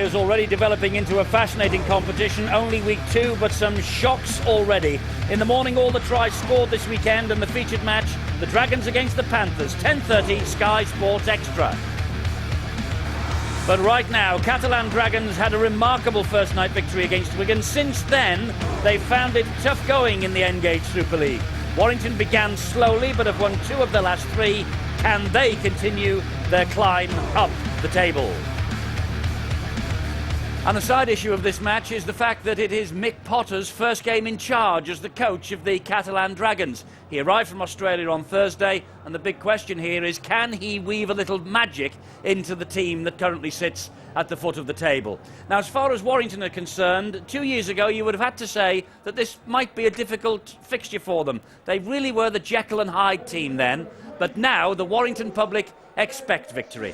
is already developing into a fascinating competition. Only week 2, but some shocks already. In the morning, all the tries scored this weekend, and the featured match, the Dragons against the Panthers, 10:30, Sky Sports Extra. But right now, Catalan Dragons had a remarkable first night victory against Wigan. Since then, they've found it tough going in the Engage Super League. Warrington began slowly, but have won 2 of the last 3. Can they continue their climb up the table? And the side issue of this match is the fact that it is Mick Potter's first game in charge as the coach of the Catalan Dragons. He arrived from Australia on Thursday, and the big question here is, can he weave a little magic into the team that currently sits at the foot of the table? Now, as far as Warrington are concerned, 2 years ago you would have had to say that this might be a difficult fixture for them. They really were the Jekyll and Hyde team then, but now the Warrington public expect victory.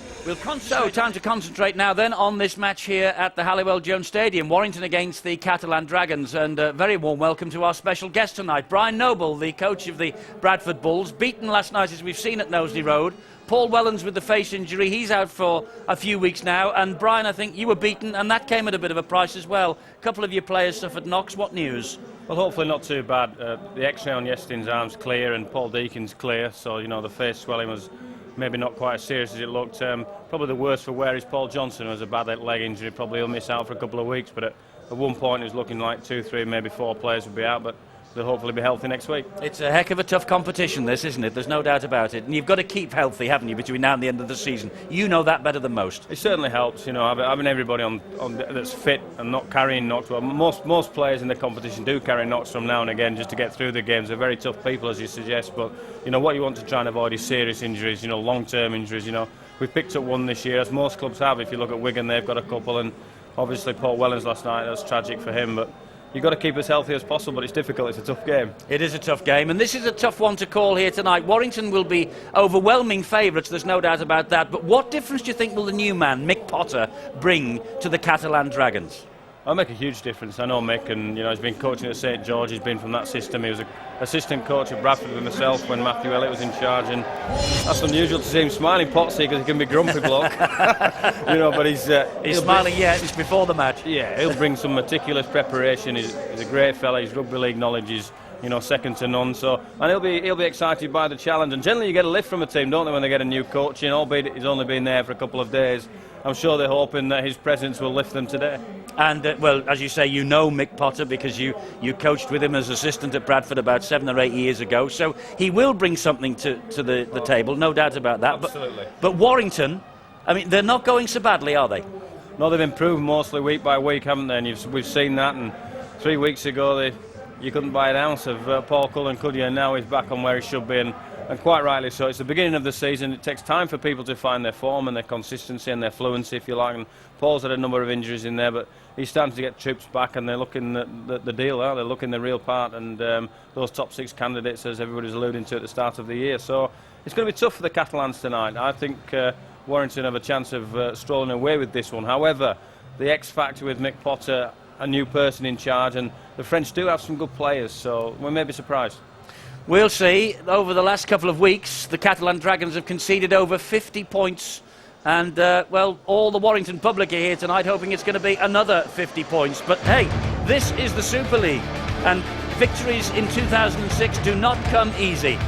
So time to concentrate now then on this match here at the Halliwell-Jones Stadium. Warrington against the Catalan Dragons, and a very warm welcome to our special guest tonight, Brian Noble, the coach of the Bradford Bulls, beaten last night as we've seen at Knowsley Road. Paul Wellens with the face injury, he's out for a few weeks now, and Brian, I think you were beaten, and that came at a bit of a price as well. A couple of your players suffered knocks. What news? Well, hopefully not too bad. The X-ray on Yestin's arm's clear and Paul Deacon's clear, so you know the face swelling was maybe not quite as serious as it looked. Probably the worst for wear is Paul Johnson, who has a bad leg injury. Probably he'll miss out for a couple of weeks, but at one point it was looking like 2, 3, maybe 4 players would be out, but they'll hopefully be healthy next week. It's a heck of a tough competition, this, isn't it? There's no doubt about it. And you've got to keep healthy, haven't you, between now and the end of the season? You know that better than most. It certainly helps, you know, having everybody on that's fit and not carrying knocks. Well, most players in the competition do carry knocks from now and again just to get through the games. They're very tough people, as you suggest, but you know what you want to try and avoid is serious injuries, you know, long-term injuries. You know, we've picked up one this year, as most clubs have. If you look at Wigan, they've got a couple, and obviously Paul Wellens last night, that's tragic for him, but you've got to keep as healthy as possible, but it's difficult. It's a tough game. It is a tough game, and this is a tough one to call here tonight. Warrington will be overwhelming favourites, there's no doubt about that, but what difference do you think will the new man, Mick Potter, bring to the Catalan Dragons? I'll make a huge difference. I know Mick, and you know he's been coaching at St George. He's been from that system. He was an assistant coach at Bradford with myself when Matthew Elliott was in charge, and that's unusual to see him smiling, Potsy, because he can be grumpy bloke. You know, but he's smiling yet. It's before the match. Yeah, he'll bring some meticulous preparation. He's a great fella. His rugby league knowledge is, you know, second to none. So, and he'll be excited by the challenge. And generally, you get a lift from a team, don't they, when they get a new coach in? Albeit he's only been there for a couple of days. I'm sure they're hoping that his presence will lift them today. And, well, as you say, you know Mick Potter because you coached with him as assistant at Bradford about 7 or 8 years ago. So he will bring something to the table, no doubt about that. Absolutely. But Warrington, I mean, they're not going so badly, are they? No, they've improved mostly week by week, haven't they? And we've seen that. And 3 weeks ago, you couldn't buy an ounce of Paul Cullen, could you? And now he's back on where he should be. And quite rightly so. It's the beginning of the season. It takes time for people to find their form and their consistency and their fluency, if you like. And Paul's had a number of injuries in there, but he's starting to get troops back, and they're looking at the deal, aren't they? They're looking the real part, and those top 6 candidates, as everybody's alluding to at the start of the year. So it's going to be tough for the Catalans tonight. I think Warrington have a chance of strolling away with this one. However, the X factor with Mick Potter, a new person in charge, and the French do have some good players, so we may be surprised. We'll see. Over the last couple of weeks, the Catalan Dragons have conceded over 50 points. And, well, all the Warrington public are here tonight hoping it's going to be another 50 points. But, hey, this is the Super League. And victories in 2006 do not come easy.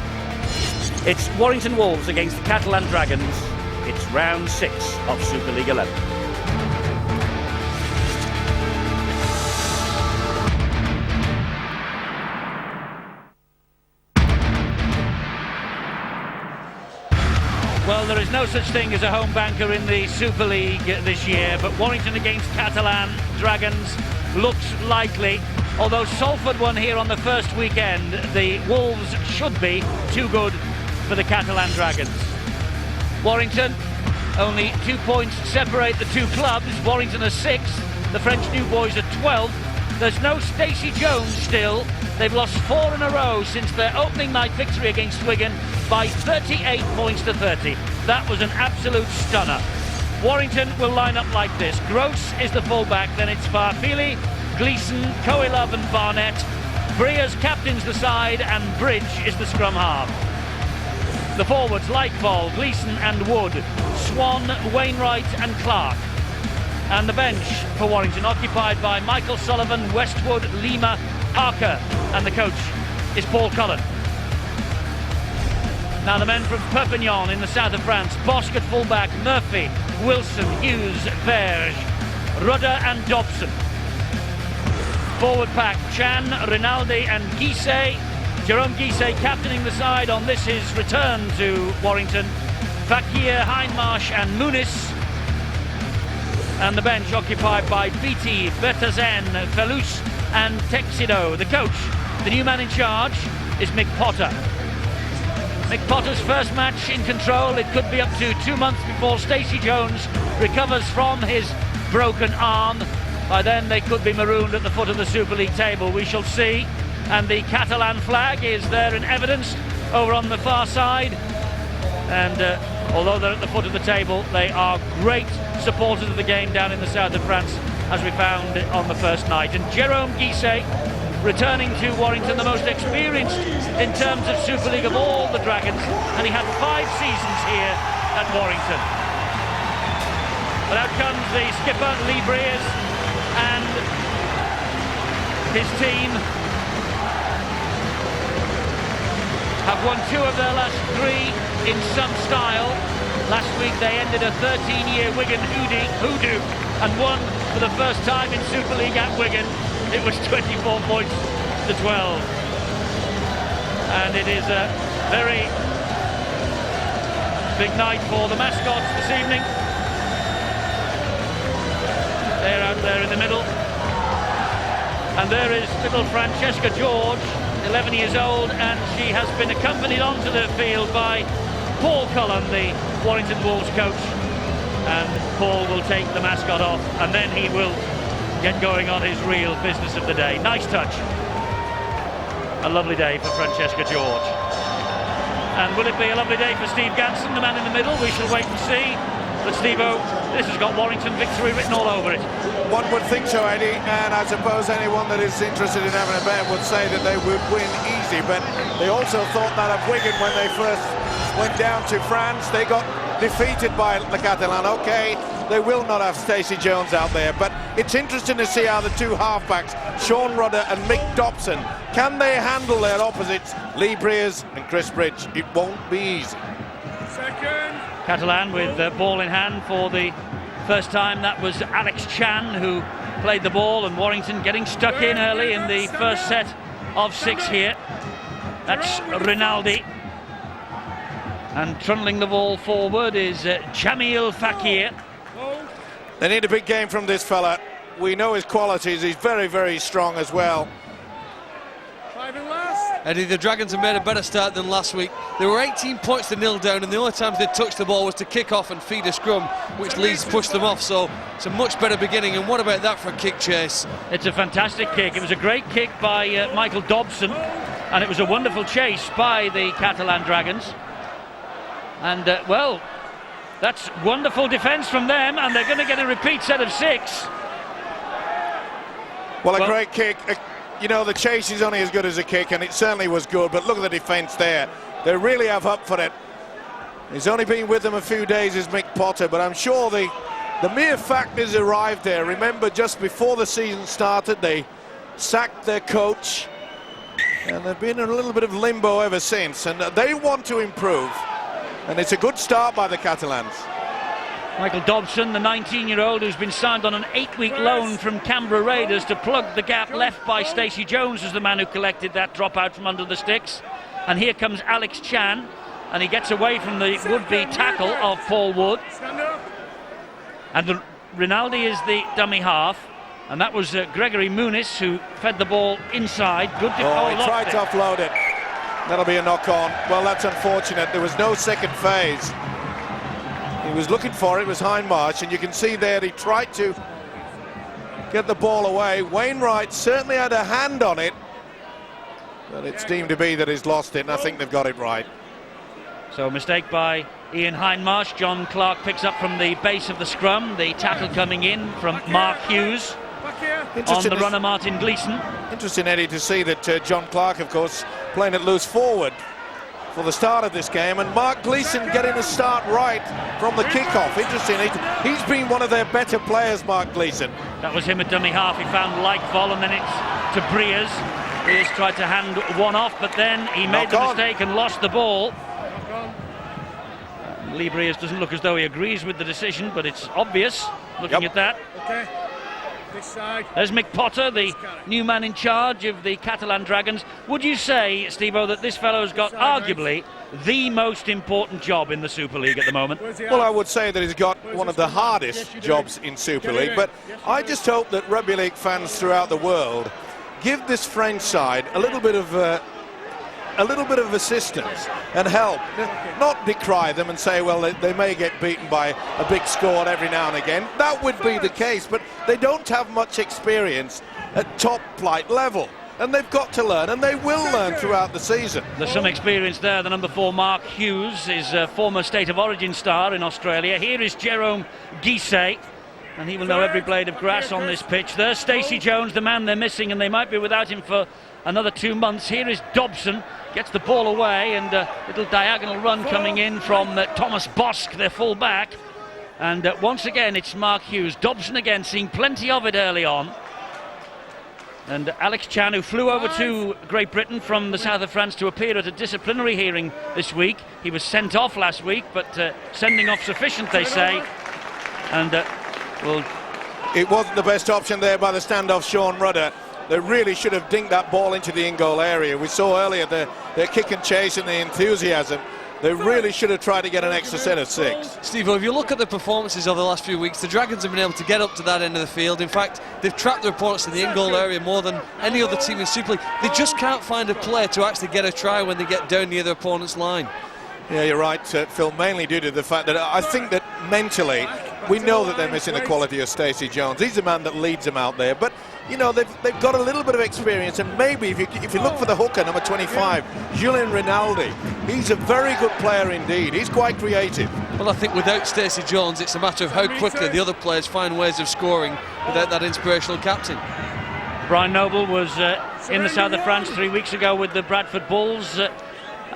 It's Warrington Wolves against the Catalan Dragons. It's round 6 of Super League 11. Well, there is no such thing as a home banker in the Super League this year, but Warrington against Catalan Dragons looks likely. Although Salford won here on the first weekend, the Wolves should be too good for the Catalan Dragons. Warrington, only 2 points separate the two clubs. Warrington are 6th, the French New Boys are 12th. There's no Stacey Jones still. They've lost 4 in a row since their opening night victory against Wigan by 38 points to 30. That was an absolute stunner. Warrington will line up like this. Gross is the fullback, then it's Farfili, Gleeson, Coelove and Barnett. Breers captains the side, and Bridge is the scrum half. The forwards, Lightfall, Gleeson and Wood, Swan, Wainwright and Clark. And the bench for Warrington occupied by Michael Sullivan, Westwood, Lima, Parker, and the coach is Paul Cullen. Now the men from Perpignan in the south of France: Bosque at fullback, Murphy, Wilson, Hughes, Verge, Rudder and Dobson. Forward pack: Chan, Rinaldi and Guisset. Jerome Guisset captaining the side on this his return to Warrington. Fakir, Hindmarsh and Muniz. And the bench occupied by Beattie, Bertazen, Felus and Texido. The coach, the new man in charge, is Mick Potter. Mick Potter's first match in control. It could be up to 2 months before Stacey Jones recovers from his broken arm. By then they could be marooned at the foot of the Super League table. We shall see. And the Catalan flag is there in evidence over on the far side. And although they're at the foot of the table, they are great supporters of the game down in the south of France, as we found on the first night. And Jerome Guisset, returning to Warrington, the most experienced in terms of Super League of all the Dragons, and he had 5 seasons here at Warrington. But out comes the skipper, Lee Briers, and his team have won 2 of their last 3 in some style. Last week they ended a 13-year Wigan hoodoo and won for the first time in Super League at Wigan. It was 24 points to 12. And it is a very big night for the mascots this evening. They're out there in the middle. And there is little Francesca George, 11 years old, and she has been accompanied onto the field by Paul Cullen, the Warrington Wolves coach. And Paul will take the mascot off, and then he will get going on his real business of the day. Nice touch. A lovely day for Francesca George. And will it be a lovely day for Steve Ganson, the man in the middle? We shall wait and see. But Steve-O, this has got Warrington victory written all over it. One would think so, Eddie, and I suppose anyone that is interested in having a bet would say that they would win easy, but they also thought that of Wigan when they first went down to France. They got defeated by the Catalan. Okay, they will not have Stacey Jones out there, but it's interesting to see how the 2 halfbacks, Sean Rudder and Mick Dobson, can they handle their opposites, Lee Briers and Chris Bridge? It won't be easy. Catalan with the ball in hand for the first time. That was Alex Chan who played the ball, and Warrington getting stuck in early in the first set of 6 here. That's Rinaldi. And trundling the ball forward is Jamil Fakir. They need a big game from this fella. We know his qualities. He's very, very strong as well. Eddie, the Dragons have made a better start than last week. They were 18 points to 0 down, and the only times they touched the ball was to kick off and feed a scrum, which Leeds pushed them off. So it's a much better beginning. And what about that for a kick chase? It's a fantastic kick. It was a great kick by Michael Dobson, and it was a wonderful chase by the Catalan Dragons. And well, that's wonderful defence from them, and they're going to get a repeat set of 6. Well, a great kick. You know, the chase is only as good as a kick, and it certainly was good, but look at the defence there. They really have up for it. He's only been with them a few days as Mick Potter, but I'm sure the mere fact he's arrived there. Remember, just before the season started, they sacked their coach, and they've been in a little bit of limbo ever since, and they want to improve. And it's a good start by the Catalans. Michael Dobson, the 19-year-old who's been signed on an 8-week loan from Canberra Raiders to plug the gap left by Stacey Jones, was the man who collected that dropout from under the sticks. And here comes Alex Chan, and he gets away from the would-be tackle of Paul Wood. And Rinaldi is the dummy half, and that was Gregory Muniz who fed the ball inside. Good he tried to offload it. That'll be a knock-on. Well, that's unfortunate. There was no second phase. He was looking for it. It was Hindmarsh, and you can see there he tried to get the ball away. Wainwright certainly had a hand on it, but it's deemed to be that he's lost it, and I think they've got it right. So a mistake by Ian Hindmarsh. John Clark picks up from the base of the scrum. The tackle coming in from Mark Hughes on the runner Martin Gleeson. Interesting, Eddie, to see that John Clark, of course, playing it loose forward for the start of this game, and Mark Gleeson getting a start right from the kickoff. Interesting, he's been one of their better players, Mark Gleeson. That was him at dummy half. He found Lightfall, and then it's to Breers. Breers tried to hand one off, but then he made the mistake and lost the ball. Lee Breers doesn't look as though he agrees with the decision, but it's obvious looking at that. Okay. This side. There's Mick Potter, the new man in charge of the Catalan Dragons. Would you say, Steve-O, that this fellow's got arguably the most important job in the Super League at the moment? Well, I would say that he's got one of the hardest jobs in Super League, but I just hope that rugby league fans throughout the world give this French side a little bit of assistance and help, not decry them and say, well, they may get beaten by a big score every now and again. That would be the case, but they don't have much experience at top flight level, and they've got to learn, and they will learn throughout the season. There's some experience there. The number 4, Mark Hughes, is a former State of Origin star in Australia. Here is Jerome Guisset, and he will know every blade of grass on this pitch. There's Stacey Jones, the man they're missing, and they might be without him for another 2 months. Here is Dobson, gets the ball away, and a little diagonal run coming in from Thomas Bosk, their full back. And once again, it's Mark Hughes. Dobson again, seeing plenty of it early on. And Alex Chan, who flew over to Great Britain from the south of France to appear at a disciplinary hearing this week. He was sent off last week, but sending off sufficient, they say. And it wasn't the best option there by the standoff Sean Rudder. They really should have dinked that ball into the in-goal area. We saw earlier their kick and chase and the enthusiasm. They really should have tried to get an extra set of 6. Steve, if you look at the performances over the last few weeks, the Dragons have been able to get up to that end of the field. In fact, they've trapped their opponents in the in-goal area more than any other team in Super League. They just can't find a player to actually get a try when they get down near their opponent's line. Yeah, you're right, Phil, mainly due to the fact that I think that mentally we know that they're missing the quality of Stacey Jones. He's the man that leads them out there, but you know, they've got a little bit of experience, and maybe if you look for the hooker, number 25, Julien Rinaldi, he's a very good player indeed. He's quite creative. Well, I think without Stacey Jones, it's a matter of how quickly the other players find ways of scoring without that inspirational captain. Brian Noble was in the south of France 3 weeks ago with the Bradford Bulls.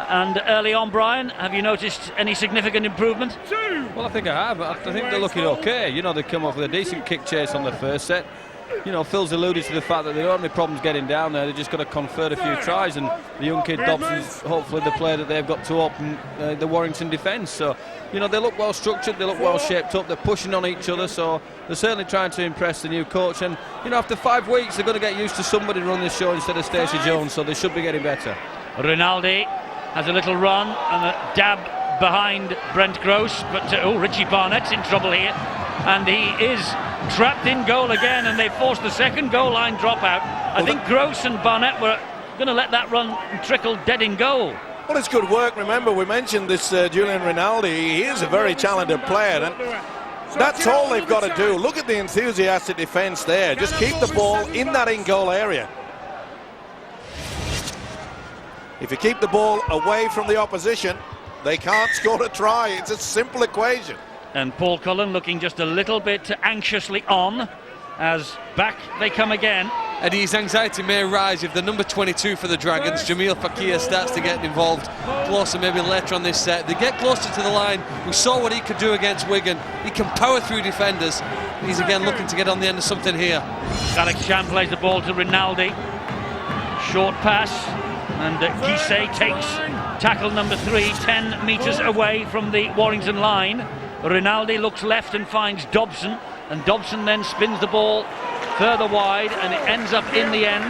And early on, Brian, have you noticed any significant improvement? Well, I think I have. I think they're looking okay. You know, they come off with a decent kick chase on the first set. You know, Phil's alluded to the fact that they don't have any problems getting down there. They're just got to convert a few tries, and the young kid Dobson's hopefully the player that they've got to open the Warrington defence. So, you know, they look well structured, they look well shaped up, they're pushing on each other, so they're certainly trying to impress the new coach. And, you know, after 5 weeks, they're going to get used to somebody running the show instead of Stacey Jones, so they should be getting better. Rinaldi has a little run and a dab behind Brent Gross, but Richie Barnett's in trouble here, and he is trapped in goal again, and they forced the second goal line dropout. I think Gross and Barnett were going to let that run trickle dead in goal. Well, it's good work. Remember, we mentioned this Julien Rinaldi. He is a very talented player, and that's all they've got to do. Look at the enthusiastic defence there. Just keep the ball in that in-goal area. If you keep the ball away from the opposition, they can't score a try. It's a simple equation. And Paul Cullen looking just a little bit anxiously on as back they come again. And his anxiety may rise if the number 22 for the Dragons, Jamil Fakir, starts to get involved closer, maybe later on this set. They get closer to the line. We saw what he could do against Wigan. He can power through defenders. He's again looking to get on the end of something here. Alex Chan plays the ball to Rinaldi. Short pass, and Guisset takes tackle number 3, 10 metres away from the Warrington line. Rinaldi looks left and finds Dobson, and Dobson then spins the ball further wide, and it ends up in the end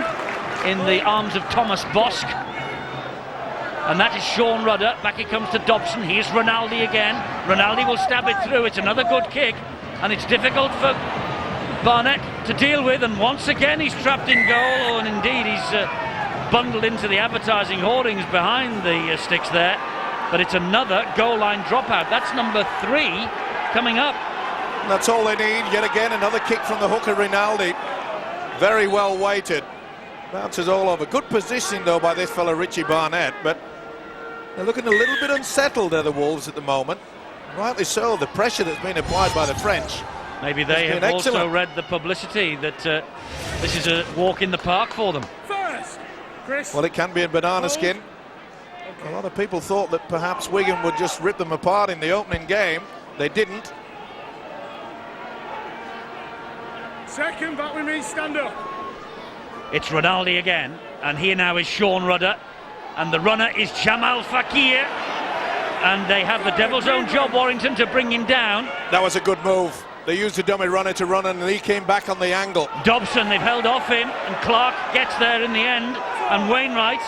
in the arms of Thomas Bosk. And that is Sean Rudder. Back it comes to Dobson. Here's Rinaldi again. Rinaldi will stab it through. It's another good kick, and it's difficult for Barnett to deal with, and once again he's trapped in goal, and indeed he's bundled into the advertising hoardings behind the sticks there. But it's another goal line dropout. That's number 3 coming up. That's all they need. Yet again, another kick from the hooker Rinaldi. Very well weighted. Bounces all over. Good positioning though by this fellow Richie Barnett, but they're looking a little bit unsettled, the Wolves, at the moment. Rightly so. The pressure that's been applied by the French. Maybe they have also read the publicity that this is a walk in the park for them. First, Chris. Well, it can be a banana skin. A lot of people thought that perhaps Wigan would just rip them apart in the opening game. They didn't. Second, back with me, stand up. It's Ronaldo again, and here now is Sean Rudder, and the runner is Jamal Fakir, and they have the devil's own job, Warrington, to bring him down. That was a good move. They used a dummy runner to run, and he came back on the angle. Dobson, they've held off him, and Clark gets there in the end, and Wainwright.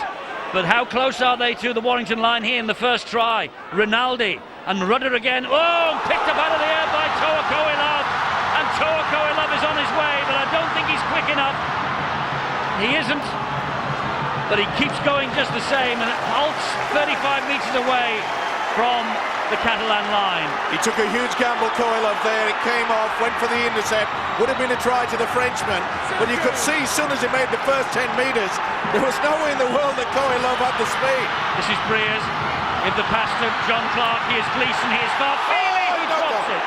But how close are they to the Warrington line here in the first try? Rinaldi and Rudder again. Oh, picked up out of the air by Toa Koilov. And Toa Koilov is on his way, but I don't think he's quick enough. He isn't, but he keeps going just the same, and halts 35 metres away from the Catalan line. He took a huge gamble, Koilov, there. It came off, went for the intercept. Would have been a try to the Frenchman, but you could see as soon as he made the first 10 metres, there was no way in the world that Koilov had the speed. This is Breers with the pass to John Clark. Here's Gleeson, here's Farfili, who drops it.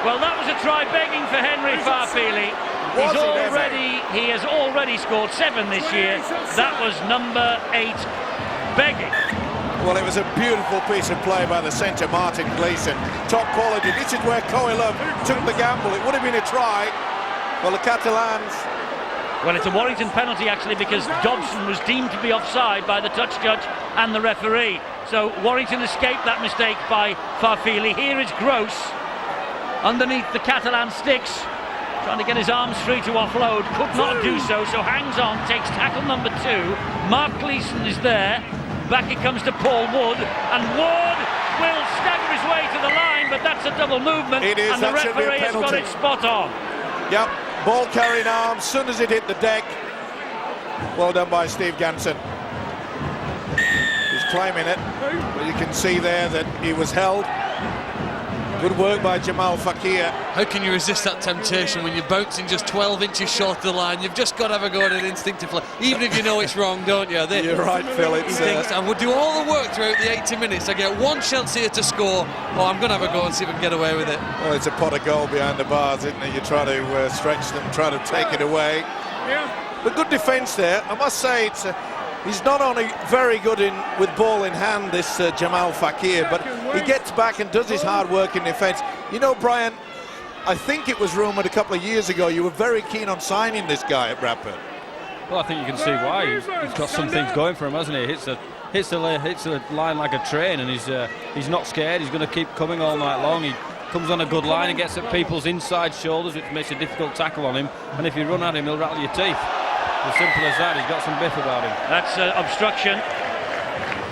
Well, that was a try begging for Henry Farfili. He has already scored 7 this year. That was number 8 begging. Well, it was a beautiful piece of play by the centre, Martin Gleeson. Top quality. This is where Koilov took the gamble. It would have been a try. Well, the Catalans... Well, it's a Warrington penalty, actually, because Dobson was deemed to be offside by the touch judge and the referee. So Warrington escaped that mistake by Farfili. Here is Gross underneath the Catalan sticks, trying to get his arms free to offload. Could not do so, so hangs on, takes tackle number 2. Mark Gleeson is there. Back it comes to Paul Wood, and Wood will stagger his way to the line, but that's a double movement, It is, and the referee has got it spot on. Yep, ball carrying arm, as soon as it hit the deck. Well done by Steve Ganson. He's climbing it, but you can see there that he was held. Good work by Jamal Fakir. How can you resist that temptation when you're bouncing just 12 inches short of the line? You've just got to have a go at it instinctively, even if you know it's wrong, don't you? You're right, Phil. He thinks, I would do all the work throughout the 80 minutes. I get one chance here to score. Oh, I'm going to have a go and see if I can get away with it. Well, it's a pot of gold behind the bars, isn't it? You try to stretch them, try to take it away. Yeah. But good defence there. I must say, he's not only very good with ball in hand, this Jamal Fakir, but he gets back and does his hard work in defence. You know, Brian, I think it was rumoured a couple of years ago you were very keen on signing this guy at Bradford. Well, I think you can see why. He's got some things going for him, hasn't he? Hits the line like a train, and he's not scared. He's going to keep coming all night long. He comes on a good line and gets at people's inside shoulders, which makes a difficult tackle on him. And if you run at him, he'll rattle your teeth. As simple as that. He's got some biff about him. That's obstruction,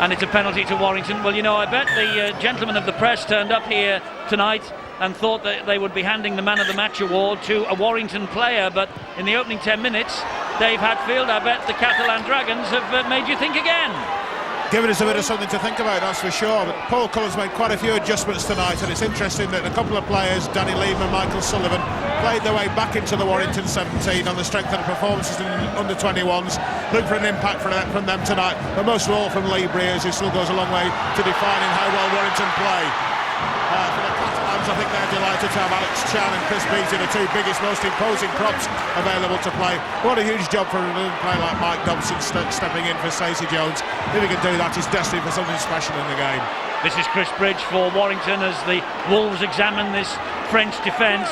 and it's a penalty to Warrington. Well, you know, I bet the gentlemen of the press turned up here tonight and thought that they would be handing the Man of the Match award to a Warrington player, but in the opening 10 minutes, Dave Hatfield, I bet the Catalan Dragons have made you think again. Given us a bit of something to think about, that's for sure. But Paul Cullen's made quite a few adjustments tonight, and it's interesting that a couple of players, Danny Lehman, Michael Sullivan, played their way back into the Warrington 17 on the strength of the performances in under-21s. Look for an impact from them tonight, but most of all from Lee Breers, who still goes a long way to defining how well Warrington play. For the Catalans, I think they're delighted to have Alex Chan and Chris Beattie, the 2 biggest, most imposing props available to play. What a huge job for a player like Mike Dobson stepping in for Stacey Jones. If he can do that, he's destined for something special in the game. This is Chris Bridge for Warrington as the Wolves examine this French defence.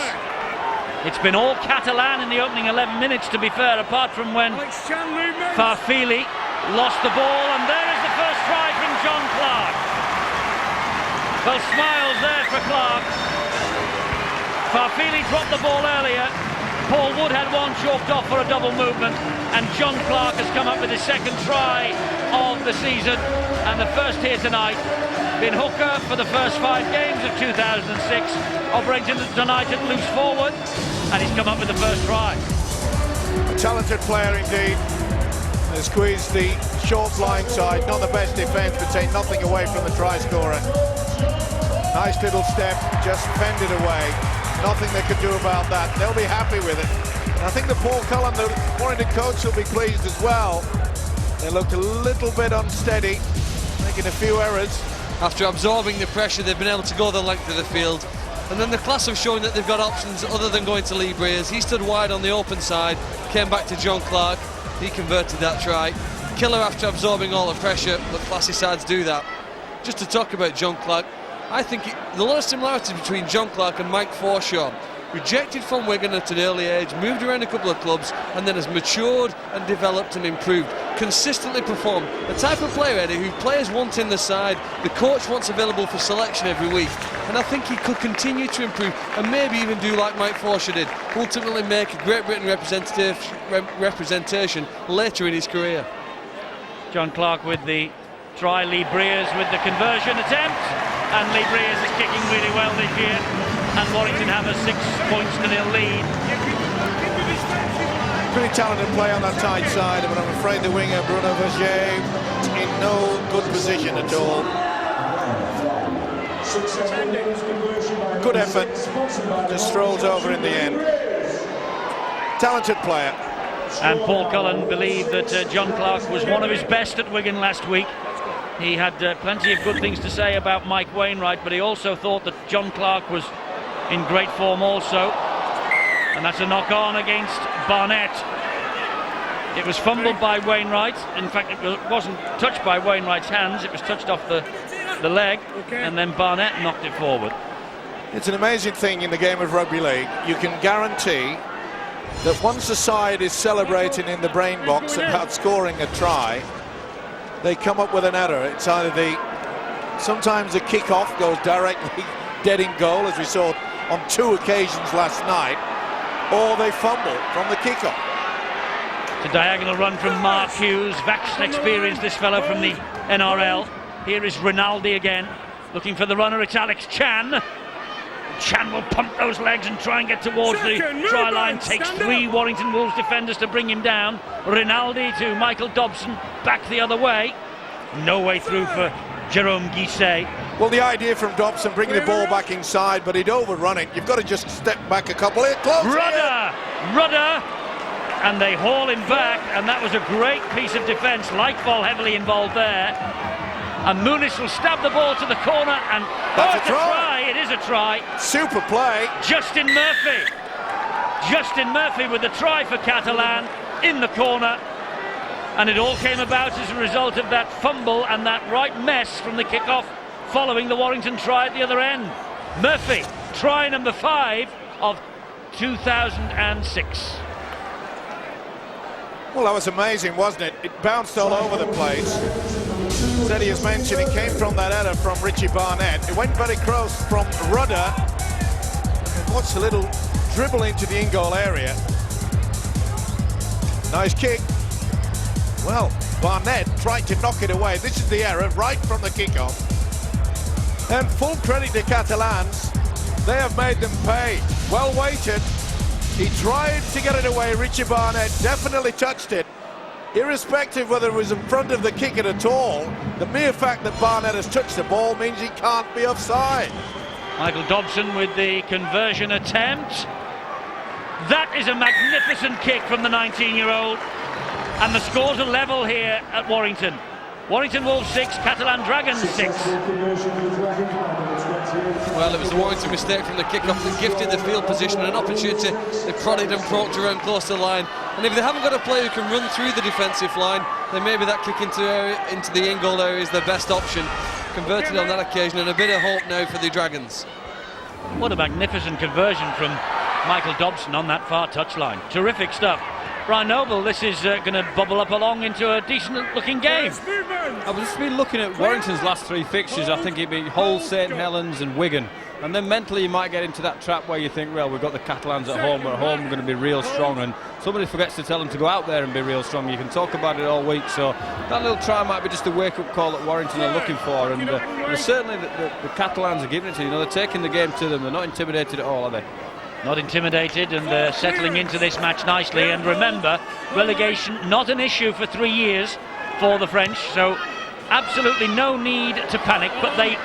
It's been all Catalan in the opening 11 minutes, to be fair, apart from when Farfili lost the ball, and there is the first try from John Clark. Well, smiles there for Clark. Farfili dropped the ball earlier. Paul Wood had one chalked off for a double movement, and John Clark has come up with his second try of the season, and the first here tonight. Been hooker for the first 5 games of 2006, operating tonight at loose forward, and he's come up with the first try. A talented player indeed. They squeezed the short blind side, not the best defence, but take nothing away from the try scorer. Nice little step, just fended away. Nothing they could do about that. They'll be happy with it. And I think the Paul Cullen, the Warrington coach, will be pleased as well. They looked a little bit unsteady, making a few errors. After absorbing the pressure, they've been able to go the length of the field. And then the class have shown that they've got options other than going to Lee Breers. He stood wide on the open side, came back to John Clark. He converted that try. killer after absorbing all the pressure, but classy sides do that. Just to talk about John Clark, I think there's a lot of similarities between John Clark and Mike Forshaw. Rejected from Wigan at an early age, moved around a couple of clubs, and then has matured and developed and improved. Consistently performed. The type of player, Eddie, who players want in the side, the coach wants available for selection every week. And I think he could continue to improve and maybe even do like Mike Forshaw did, ultimately make a Great Britain representation later in his career. John Clark with the try, Lee Breers with the conversion attempt, and Lee Breers is kicking really well this year, and Warrington have a 6-0 lead. Pretty talented play on that tight side, but I'm afraid the winger Bruno Verger in no good position at all. Good effort, just strolls over in the end. Talented player. And Paul Cullen believed that John Clark was one of his best at Wigan last week. He had plenty of good things to say about Mike Wainwright, but he also thought that John Clark was in great form also. And that's a knock-on against Barnett. It was fumbled by Wainwright. In fact, it wasn't touched by Wainwright's hands. It was touched off the leg, and then Barnett knocked it forward. It's an amazing thing in the game of rugby league. You can guarantee that once a side is celebrating in the brain box about scoring a try, they come up with an error. It's either sometimes the kick-off goes directly dead in goal, as we saw on 2 occasions last night, or they fumble from the kick-off. It's a diagonal run from Mark Hughes. Vast experience, this fellow from the NRL. Here is Rinaldi again, looking for the runner. It's Alex Chan. Chan will pump those legs and try and get towards the try line. Takes 3 Warrington Wolves defenders to bring him down. Rinaldi to Michael Dobson, back the other way. No way through for Jerome Guisset. Well, the idea from Dobson, bringing the ball back inside, but he'd overrun it. You've got to just step back a couple here. Close. Rudder! And they haul him back, and that was a great piece of defence. Lightfall heavily involved there. And Muniz will stab the ball to the corner, and that's a try. It is a try. Super play. Justin Murphy with the try for Catalan in the corner, and it all came about as a result of that fumble and that right mess from the kick-off following the Warrington try at the other end. Murphy, try number 5 of 2006. Well, that was amazing, wasn't it? It bounced all over the place. As Eddie has mentioned, it came from that error from Richie Barnett. It went very close from Rudder. What's a little dribble into the in-goal area. Nice kick. Well, Barnett tried to knock it away. This is the error right from the kick-off. And full credit to Catalans. They have made them pay. Well weighted. He tried to get it away. Richie Barnett definitely touched it. Irrespective whether it was in front of the kicker at all, the mere fact that Barnett has touched the ball means he can't be offside. Michael Dobson with the conversion attempt. That is a magnificent kick from the 19-year-old. And the scores are level here at Warrington. Warrington Wolves 6, Catalan Dragons 6. Well, it was the Warrington mistake from the kick-off that gifted the field position an opportunity. They prodded and poked around close to the line. And if they haven't got a player who can run through the defensive line, then maybe that kick into the in-goal area is their best option. Converted on that occasion, and a bit of hope now for the Dragons. What a magnificent conversion from Michael Dobson on that far touchline. Terrific stuff. Brian Noble, this is going to bubble up along into a decent-looking game. I've just been looking at Warrington's last 3 fixtures. I think it'd be Hull, St Helens and Wigan. And then mentally you might get into that trap where you think, well, we've got the Catalans at home, we're at home, we're going to be real strong, and somebody forgets to tell them to go out there and be real strong. You can talk about it all week, so that little try might be just a wake-up call that Warrington are looking for, and certainly the Catalans are giving it to you. They're taking the game to them, they're not intimidated at all, are they? Not intimidated, and they're settling into this match nicely. And remember, relegation not an issue for 3 years for the French, so absolutely no need to panic, but they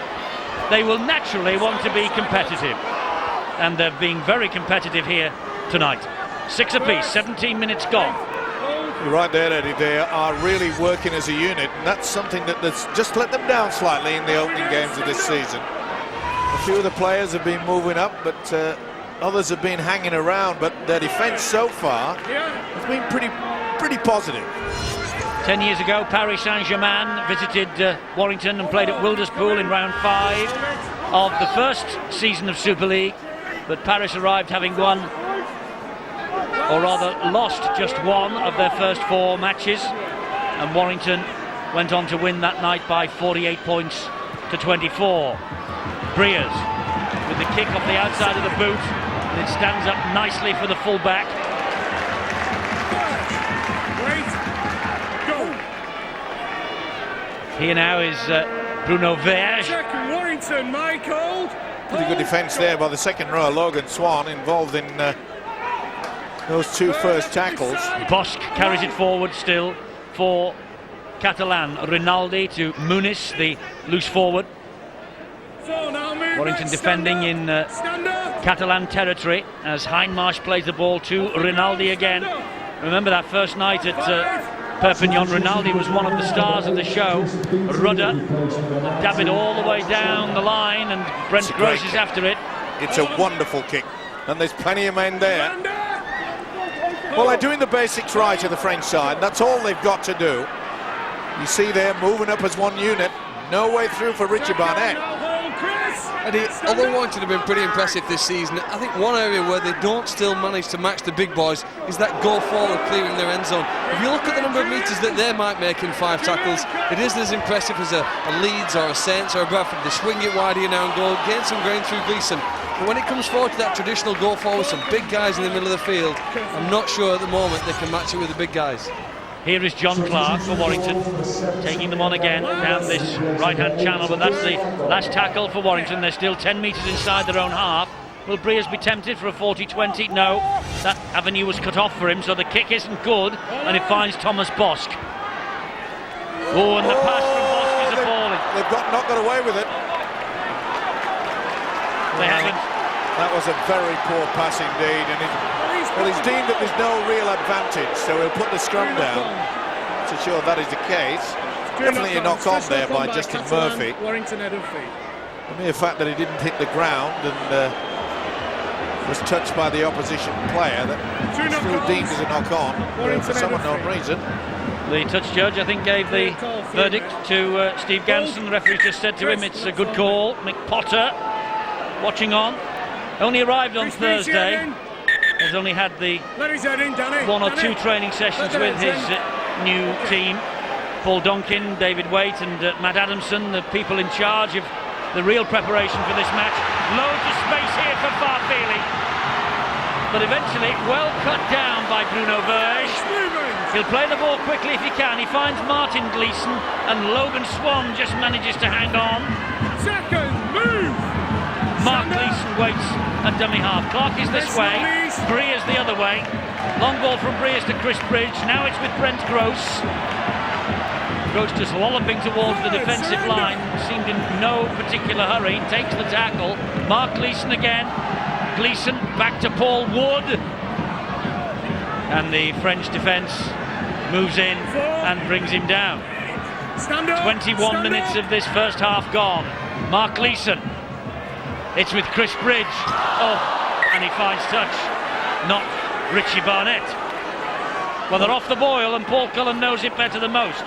will naturally want to be competitive, and they're being very competitive here tonight. 6 apiece, 17 minutes gone. You're right there, Eddie. They are really working as a unit, and that's something that's just let them down slightly in the opening games of this season. A few of the players have been moving up, but others have been hanging around, but their defence so far has been pretty positive. 10 years ago, Paris Saint-Germain visited Warrington and played at Wilderspool in round 5 of the first season of Super League. But Paris arrived having won, or rather lost, just one of their first 4 matches. And Warrington went on to win that night by 48 points to 24. Breers with the kick off the outside of the boot, and it stands up nicely for the full-back. Here now is Bruno Verge. Second Warrington, Michael. Pretty good defence there by the second row. Logan Swan involved in those 2 first tackles. Bosch carries it forward still for Catalan. Rinaldi to Muniz, the loose forward. Warrington defending in Catalan territory as Hindmarsh plays the ball to Rinaldi again. Remember that first night at Perpignan, Rinaldi was one of the stars of the show. Rudder dab it all the way down the line, and Brent Gross is after it. It's a wonderful kick, and there's plenty of men there. Well, they're doing the basics right to the French side. That's all they've got to do. You see they're moving up as one unit. No way through for Richie Barnett. Eddie, although Warrington have been pretty impressive this season, I think one area where they don't still manage to match the big boys is that goal forward clearing their end zone. If you look at the number of metres that they might make in 5 tackles, it isn't as impressive as a Leeds or a Saints or a Bradford. They swing it wide here now and goal, gain some ground through Gleeson. But when it comes forward to that traditional goal forward, some big guys in the middle of the field, I'm not sure at the moment they can match it with the big guys. Here is John Clark for Warrington, taking them on again down this right-hand channel, but that's the last tackle for Warrington. They're still 10 metres inside their own half. Will Breers be tempted for a 40-20? No, that avenue was cut off for him, so the kick isn't good, and it finds Thomas Bosch. Oh, and the pass from Bosch is appalling. They've not got away with it. They haven't. That was a very poor pass indeed, and he's deemed that there's no real advantage, so he'll put the scrum down to show that is the case. Definitely a knock on there by Justin Murphy. Warrington head of feet. The mere fact that he didn't hit the ground and was touched by the opposition player, that still deemed as a knock on for some unknown reason. The touch judge, I think, gave the verdict to Steve Ganson. The referee just said to him it's a good call. Mick Potter watching on. Only arrived on Thursday. Has only had the 1 or 2 training sessions with his new team. Paul Donkin, David Waite and Matt Adamson, the people in charge of the real preparation for this match. Loads of space here for Farfili, but eventually well cut down by Bruno Verge. He'll play the ball quickly if he can. He finds Martin Gleeson, and Logan Swan just manages to hang on. Second move. Mark Gleeson waits at dummy half. Clark is this way, Breers the other way. Long ball from Breers to Chris Bridge. Now it's with Brent Gross. Gross just lolloping towards the defensive line. Seemed in no particular hurry. Takes the tackle. Mark Gleeson again. Gleeson back to Paul Wood. And the French defence moves in and brings him down. 21 minutes of this first half gone. Mark Gleeson. It's with Chris Bridge. Oh, and he finds touch. Not Richie Barnett. Well, they're off the boil, and Paul Cullen knows it better than most.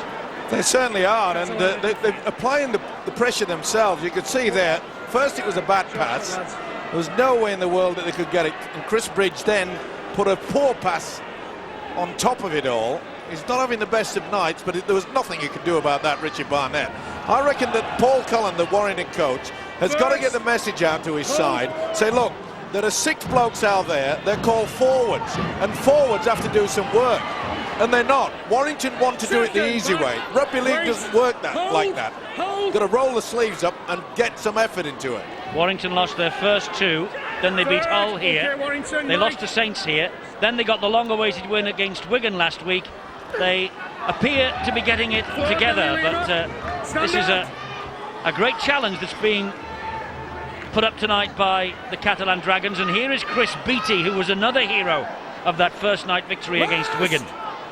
They certainly are, and they're applying the pressure themselves. You could see there, first it was a bad pass. There was no way in the world that they could get it. And Chris Bridge then put a poor pass on top of it all. He's not having the best of nights, but there was nothing you could do about that, Richie Barnett. I reckon that Paul Cullen, the Warrington coach, has got to get the message out to his side. Say, look, there are 6 blokes out there. They're called forwards, and forwards have to do some work. And they're not. Warrington want to do it the easy way. Rugby league doesn't work like that. Got to roll the sleeves up and get some effort into it. Warrington lost their first 2, then they beat Hull here. They lost to Saints here. Then they got the long-awaited win against Wigan last week. They appear to be getting it together, but this is a great challenge that's being put up tonight by the Catalan Dragons. And here is Chris Beattie, who was another hero of that first night victory against Wigan.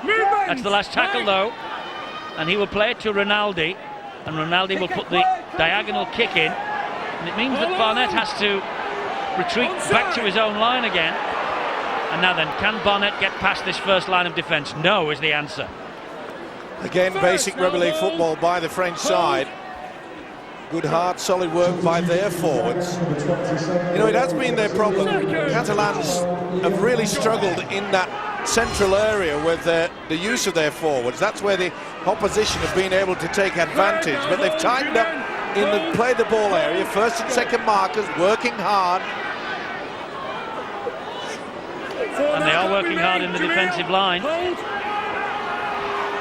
That's the last tackle though, and he will play it to Rinaldi, and Rinaldi will put the diagonal kick in, and it means that Barnett has to retreat back to his own line again. And now then, can Barnett get past this first line of defence? No is the answer. Again, basic rugby league football by the French side. Good, hard, solid work by their forwards. You know, it has been their problem. Catalans have really struggled in that central area with the use of their forwards. That's where the opposition have been able to take advantage, but they've tightened up in the play the ball area. First and second markers working hard. And they are working hard in the defensive line.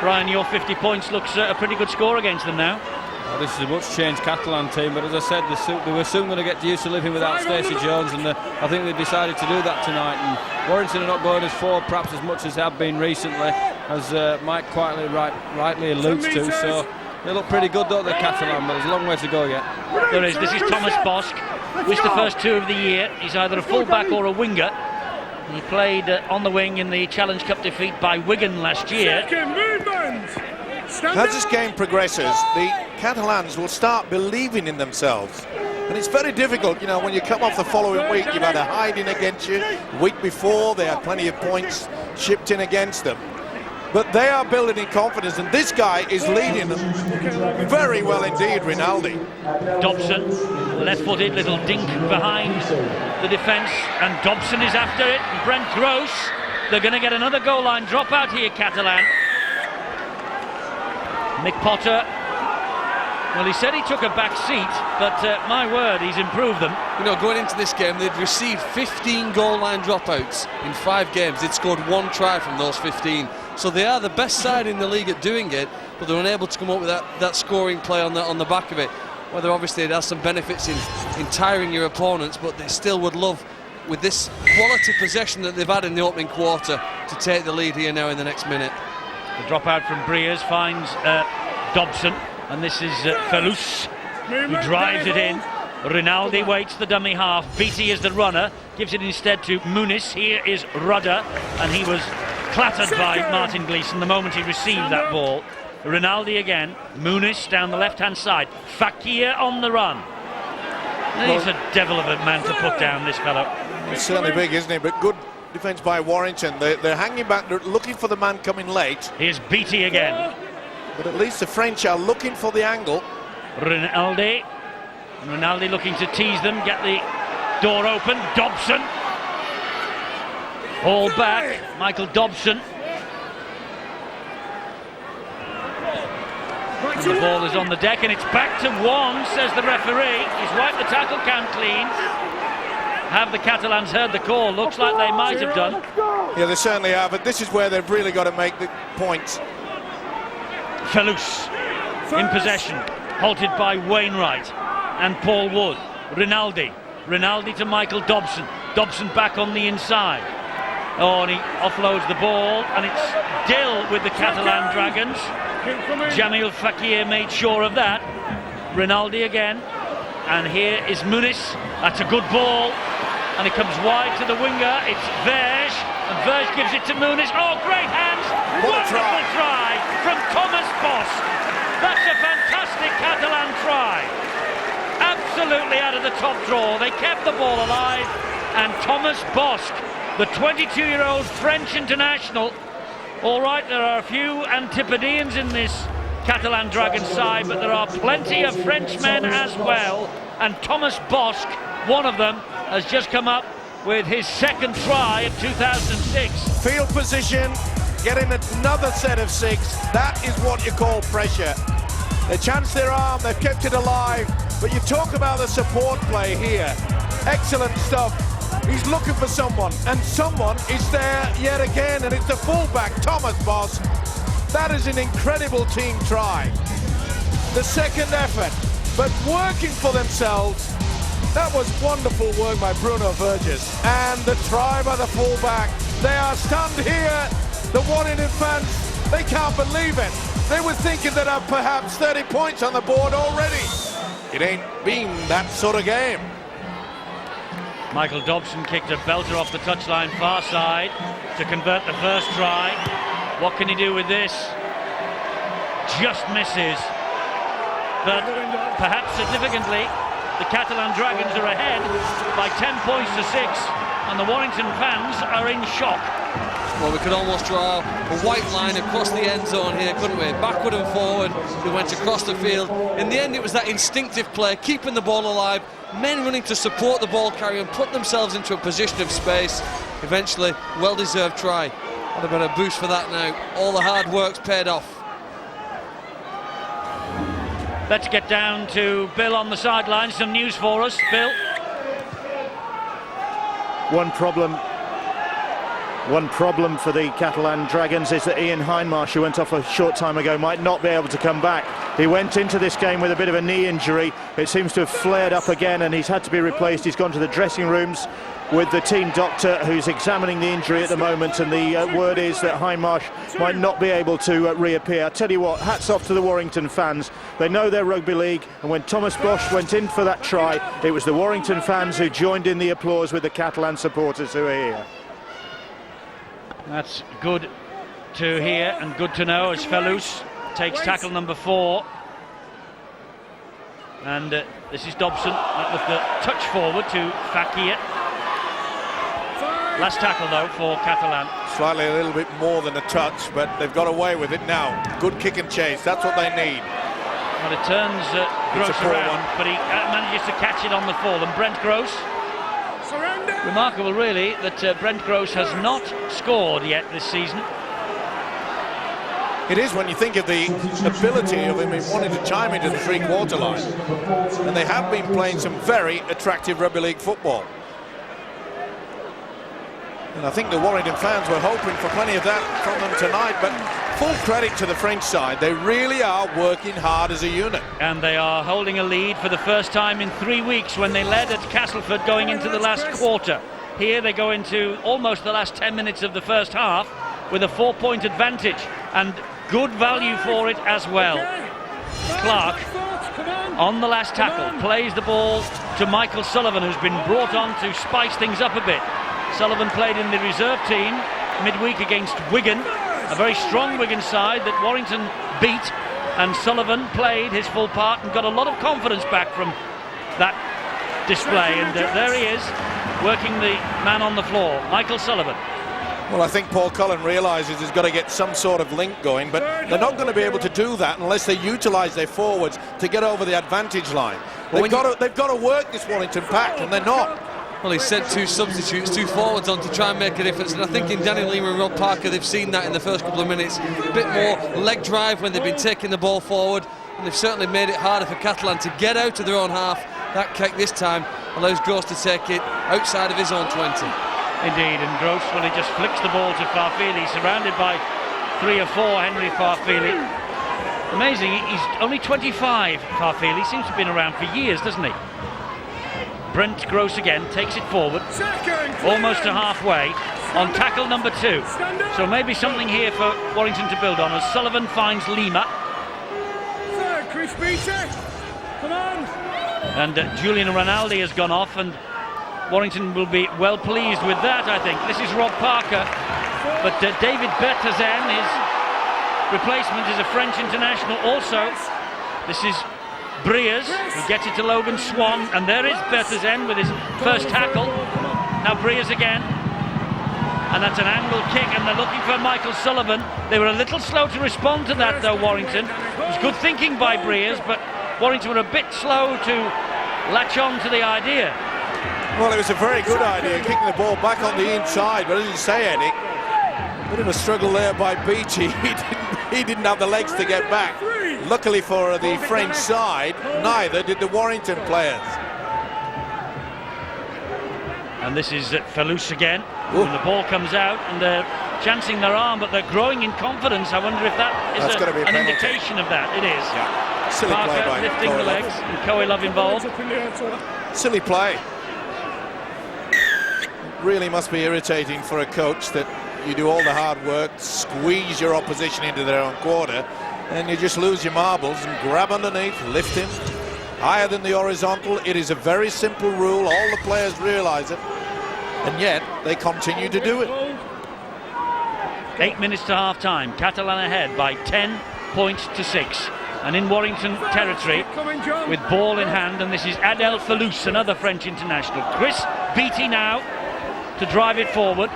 Brian, your 50 points looks a pretty good score against them now. Well, this is a much changed Catalan team, but as I said, they were soon going to get used to living without Stacey Jones, and I think they decided to do that tonight. And Warrington are not going as forward perhaps as much as they have been recently, as Mike quietly rightly alludes to. So they look pretty good, don't they, Catalan? But there's a long way to go yet. There is. This is Thomas Bosk. Missed the first two of the year. He's either a full-back or a winger. He played on the wing in the Challenge Cup defeat by Wigan last year. As this game progresses, the Catalans will start believing in themselves. And it's very difficult, you know, when you come off the following week, you've had a hiding against you. The week before, they had plenty of points shipped in against them. But they are building in confidence, and this guy is leading them very well indeed, Rinaldi. Dobson, left-footed, little dink behind the defence, and Dobson is after it. And Brent Gross, they're going to get another goal line dropout here, Catalan. Mick Potter, well, he said he took a back seat, but my word, he's improved them. You know, going into this game, they'd received 15 goal line dropouts in 5 games. They'd scored 1 try from those 15. So they are the best side in the league at doing it, but they're unable to come up with that scoring play on the back of it. Whether obviously it has some benefits in tiring your opponents, but they still would love, with this quality possession that they've had in the opening quarter, to take the lead here now in the next minute. The dropout from Breers finds Dobson, and this is Felus, who drives it in. Rinaldi waits the dummy half. Beattie is the runner, gives it instead to Muniz. Here is Rudder, and he was clattered by Martin Gleeson the moment he received that ball. Rinaldi again, Muniz down the left-hand side. Fakir on the run. He's a devil of a man to put down, this fellow. He's certainly big, isn't he? But good defence by Warrington. They're hanging back, they're looking for the man coming late. Here's Beattie again. But at least the French are looking for the angle. Rinaldi looking to tease them, get the door open. Dobson. All back, Michael Dobson. And the ball is on the deck, and it's back to 1, says the referee. He's wiped the tackle count clean. Have the Catalans heard the call? Looks like they might have done. Yeah, they certainly have, but this is where they've really got to make the points. Felus in possession, halted by Wainwright and Paul Wood. Rinaldi to Michael Dobson. Dobson back on the inside. Oh, and he offloads the ball, and it's Dill with the Catalan Dragons. Jamil Fakir made sure of that. Rinaldi again, and here is Muniz. That's a good ball, and it comes wide to the winger. It's Verge, and Verge gives it to Muniz. Oh, great hands! Wonderful try from Thomas Bosk. That's a fantastic Catalan try. Absolutely out of the top draw. They kept the ball alive, and Thomas Bosk, the 22-year-old French international. All right, there are a few Antipodeans in this Catalan Dragon side, but there are plenty of Frenchmen as well. And Thomas Bosk, one of them, has just come up with his second try of 2006. Field position, getting another set of 6. That is what you call pressure. They chanced their arm, they've kept it alive. But you talk about the support play here. Excellent stuff. He's looking for someone, and someone is there yet again, and it's the fullback, Thomas Bosk. That is an incredible team try. The second effort, but working for themselves. That was wonderful work by Bruno Verges. And the try by the fullback. They are stunned here. The Warrington fans, they can't believe it. They were thinking that perhaps 30 points on the board already. It ain't been that sort of game. Michael Dobson kicked a belter off the touchline far side to convert the first try. What can he do with this? Just misses. But perhaps significantly, the Catalan Dragons are ahead by 10 points to 6, and the Warrington fans are in shock. Well, we could almost draw a white line across the end zone here, couldn't we? Backward and forward, we went across the field. In the end, it was that instinctive play, keeping the ball alive, men running to support the ball carrier and put themselves into a position of space. Eventually, well-deserved try. What a better boost for that now. All the hard work's paid off. Let's get down to Bill on the sideline. Some news for us, Bill. One problem for the Catalan Dragons is that Ian Hindmarsh, who went off a short time ago, might not be able to come back. He went into this game with a bit of a knee injury. It seems to have flared up again and he's had to be replaced. He's gone to the dressing rooms with the team doctor who's examining the injury at the moment, and the word is that Hindmarsh might not be able to reappear. I tell you what, hats off to the Warrington fans. They know their rugby league, and when Thomas Bosch went in for that try, it was the Warrington fans who joined in the applause with the Catalan supporters who are here. That's good to hear and good to know as Felous takes tackle number 4. And this is Dobson. That was the touch forward to Fakir. Last tackle though for Catalan. Slightly a little bit more than a touch, but they've got away with it now. Good kick and chase, that's what they need. Well, it turns Gross around, but he manages to catch it on the fall. And Brent Gross, remarkable really that Brent Gross has not scored yet this season. It is when you think of the ability of him in wanting to chime into the three-quarter line. And they have been playing some very attractive rugby league football. And I think the Warrington fans were hoping for plenty of that from them tonight, but full credit to the French side. They really are working hard as a unit. And they are holding a lead for the first time in 3 weeks when they led at Castleford going into the last quarter. Here they go into almost the last 10 minutes of the first half with a 4-point advantage and good value for it as well. Clark on the last tackle plays the ball to Michael Sullivan, who's been brought on to spice things up a bit. Sullivan played in the reserve team midweek against Wigan, a very strong Wigan side that Warrington beat, and Sullivan played his full part and got a lot of confidence back from that display, and there he is working the man on the floor, Michael Sullivan. Well, I think Paul Cullen realises he's got to get some sort of link going, but they're not going to be able to do that unless they utilise their forwards to get over the advantage line. They've got to work this Warrington pack, and they're not. Well, he sent 2 substitutes, 2 forwards on to try and make a difference, and I think in Danny Lima and Rob Parker they've seen that in the first couple of minutes. A bit more leg drive when they've been taking the ball forward, and they've certainly made it harder for Catalan to get out of their own half. That kick this time allows Gross to take it outside of his own 20. Indeed, and Gross, well, he just flicks the ball to Farfili, surrounded by 3 or 4, Henry Farfili. Amazing, he's only 25, Farfili, seems to have been around for years, doesn't he? Brent Gross again takes it forward, almost to halfway, on tackle number 2. So maybe something here for Warrington to build on as Sullivan finds Lima. Chris Beattie, come on. And Julian Rinaldi has gone off, and Warrington will be well pleased with that, I think. This is Rob Parker, but David Bertazan, his replacement, is a French international also. This is Briers, who gets it to Logan Swan, and there is Bertazan with his first tackle. Now Briers again, and that's an angle kick, and they're looking for Michael Sullivan. They were a little slow to respond to that though, Warrington. It was good thinking by Briers, but Warrington were a bit slow to latch on to the idea. Well, it was a very good idea, kicking the ball back on the inside, but as you say, Eddie, bit of a struggle there by Beattie. He didn't have the legs to get back. Luckily for the French side, neither did the Warrington players. And this is Felous again. When the ball comes out, and they're chancing their arm, but they're growing in confidence. I wonder if that is an indication of that. It is. Yeah. Silly Parker play by lifting the legs, and Coe Love involved. Silly play. It really must be irritating for a coach that you do all the hard work, squeeze your opposition into their own quarter, and you just lose your marbles and grab underneath, lift him higher than the horizontal. It is a very simple rule. All the players realise it, and yet they continue to do it. 8 minutes to half time. Catalan ahead by 10 points to 6. And in Warrington territory with ball in hand, and this is Adel Felous, another French international. Chris Beattie now to drive it forward.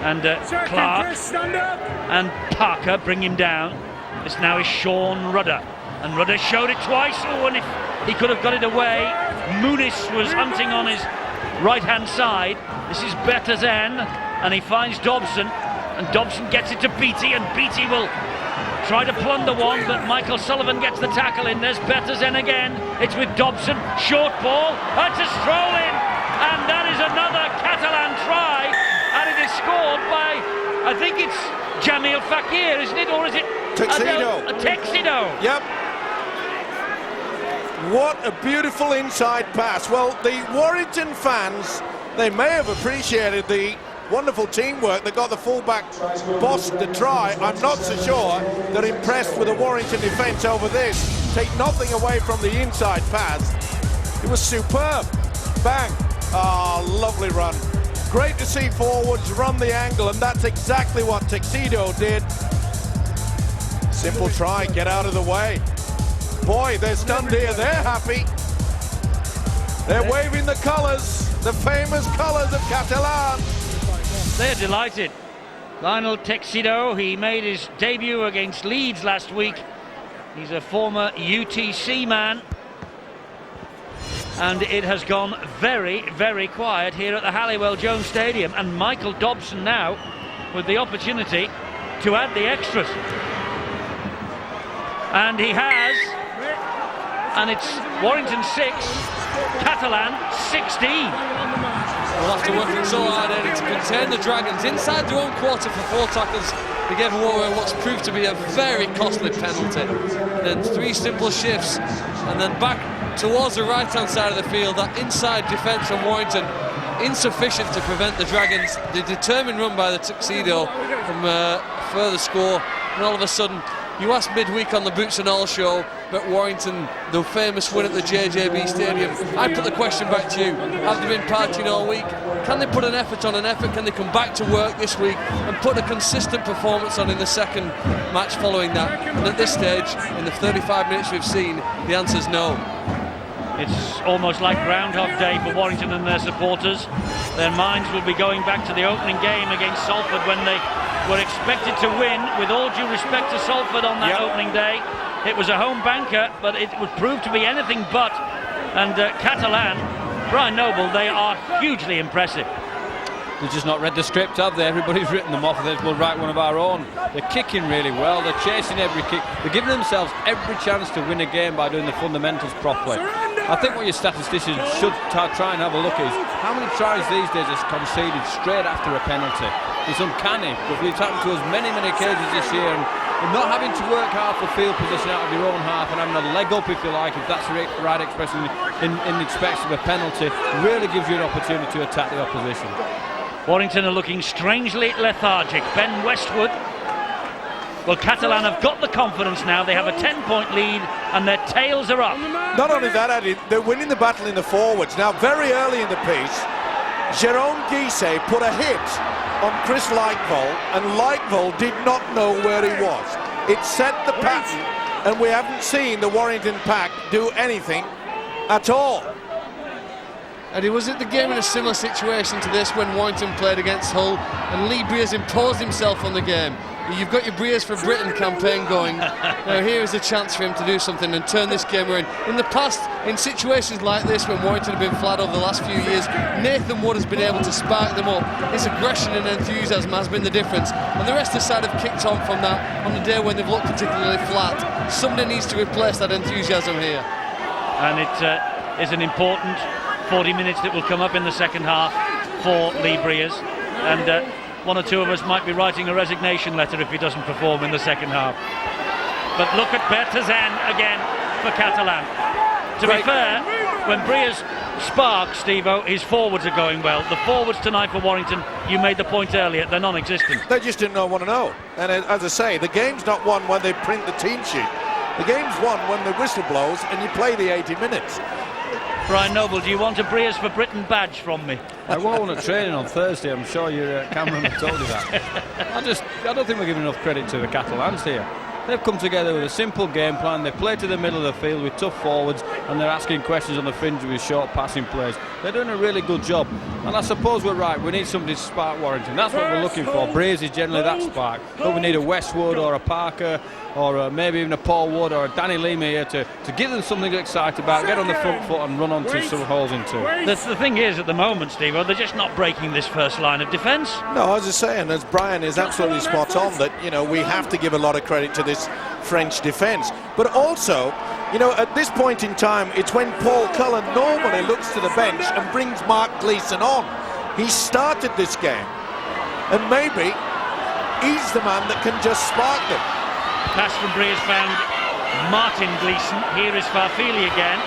And Second, Clark Chris, stand up. and Parker bring him down. This now is Sean Rudder. And Rudder showed it twice. Oh, and if he could have got it away. Muniz was hunting on his right-hand side. This is Bertazen, and he finds Dobson. And Dobson gets it to Beattie, and Beattie will try to plunder one, but Michael Sullivan gets the tackle in. There's Bertazen again. It's with Dobson. Short ball. That's a stroll in. And that is another Catalan try. And it is scored by, I think it's Jamil Fakir, isn't it? Or is it Tuxedo. Tuxedo. Yep. What a beautiful inside pass. Well, the Warrington fans, they may have appreciated the wonderful teamwork that got the fullback boss to try. I'm not so sure they're impressed with the Warrington defence over this. Take nothing away from the inside pass. It was superb. Bang. Ah, lovely run. Great to see forwards run the angle, and that's exactly what Tuxedo did. Simple try, get out of the way. Boy, there's Dundee, they're happy. They're waving the colours, the famous colours of Catalan. They're delighted. Lionel Tuxedo, he made his debut against Leeds last week. He's a former UTC man. And it has gone very, very quiet here at the Halliwell-Jones Stadium. And Michael Dobson now with the opportunity to add the extras. And he has. And it's Warrington 6, Catalan 16. We'll have to work it so hard, Eddie, to contain the Dragons inside their own quarter for 4 tackles. They gave away what's proved to be a very costly penalty. And then 3 simple shifts, and then back towards the right-hand side of the field. That inside defence from Warrington, insufficient to prevent the Dragons. The determined run by the Tuxedo from further score, and all of a sudden, you asked midweek on the Boots and All show about Warrington, the famous win at the JJB Stadium. I put the question back to you. Have they been partying all week? Can they put an effort on an effort? Can they come back to work this week and put a consistent performance on in the second match following that? And at this stage, in the 35 minutes we've seen, the answer's no. It's almost like Groundhog Day for Warrington and their supporters. Their minds will be going back to the opening game against Salford when they were expected to win, with all due respect to Salford on that opening day. It was a home banker, but it would prove to be anything but. And Catalan, Brian Noble, they are hugely impressive. They've just not read the script, have they? Everybody's written them off. We'll write one of our own. They're kicking really well. They're chasing every kick. They're giving themselves every chance to win a game by doing the fundamentals properly. I think what your statisticians should try and have a look is how many tries these days is conceded straight after a penalty. It's uncanny, but it's happened to us many, many occasions this year, and not having to work hard for field position out of your own half and having a leg up, if you like, if that's the right expression, in respect of a penalty, really gives you an opportunity to attack the opposition. Warrington are looking strangely lethargic. Ben Westwood. Well, Catalan have got the confidence now. They have a 10-point lead and their tails are up. Not only that, Eddie, they're winning the battle in the forwards. Now, very early in the piece, Jérôme Guisset put a hit on Chris Lightval, and Lightval did not know where he was. It set the pattern, and we haven't seen the Warrington pack do anything at all. And he was at the game in a similar situation to this when Warrington played against Hull, and Lee Briers imposed himself on the game. You've got your Briers for Britain campaign going. Now here is a chance for him to do something and turn this game around. In the past, in situations like this, when Warrington have been flat over the last few years, Nathan Wood has been able to spark them up. His aggression and enthusiasm has been the difference, and the rest of the side have kicked on from that on the day when they've looked particularly flat. Somebody needs to replace that enthusiasm here. And it is an important 40 minutes that will come up in the second half for Lee Briers, and one or two of us might be writing a resignation letter if he doesn't perform in the second half. But look at Bertazen again for Catalan. To be fair, when Briers sparks, Steve-O, his forwards are going well. The forwards tonight for Warrington, you made the point earlier, they're non-existent. They just didn't want to know. And as I say, the game's not won when they print the team sheet. The game's won when the whistle blows and you play the 80 minutes. Brian Noble, do you want a Briers for Britain badge from me? I won't want a training on Thursday. I'm sure your cameraman told you that. I don't think we're giving enough credit to the Catalans here. They've come together with a simple game plan. They play to the middle of the field with tough forwards, and they're asking questions on the fringe with short passing plays. They're doing a really good job, and I suppose we're right. We need somebody to spark Warrington. That's what we're looking for. Breeze is generally that spark, but we need a Westwood or a Parker or maybe even a Paul Wood or a Danny Lima here to give them something to excite about, get on the front foot and run onto some holes into. The thing is, at the moment, Steve, they're just not breaking this first line of defence. No, as I say, and as Brian is absolutely spot on, that, you know, we have to give a lot of credit to this French defence. But also, you know, at this point in time, it's when Paul Cullen normally looks to the bench and brings Mark Gleeson on. He started this game, and maybe he's the man that can just spark them. Pass from Breers found Martin Gleeson. Here is Farfili again.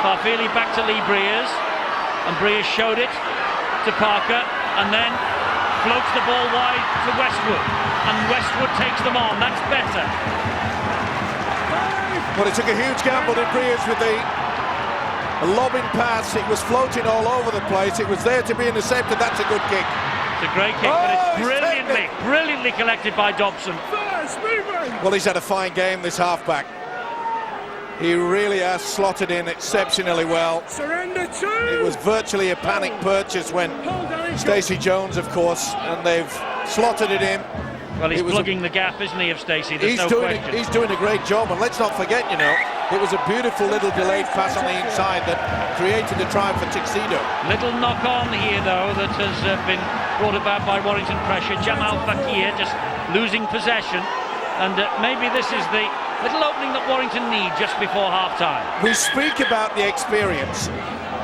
Farfili back to Lee Breers, and Breers showed it to Parker, and then floats the ball wide to Westwood, and Westwood takes them on. That's better. Well, he took a huge gamble, did Breers, with the lobbing pass. It was floating all over the place. It was there to be intercepted. That's a good kick. It's a great kick, but it's brilliantly collected by Dobson. Well, he's had a fine game, this halfback. He really has slotted in exceptionally well. Surrender two. It was virtually a panic purchase when Stacey Jones, of course, and they've slotted it in. Well, he's plugging the gap, isn't he, of Stacey? There's no question. He's doing a great job, and let's not forget, you know, it was a beautiful little delayed pass on the inside that created the try for Tuxedo. Little knock on here, though, that has been brought about by Warrington pressure. Jamal Fakir just losing possession, and maybe this is the little opening that Warrington need just before half-time. We speak about the experience.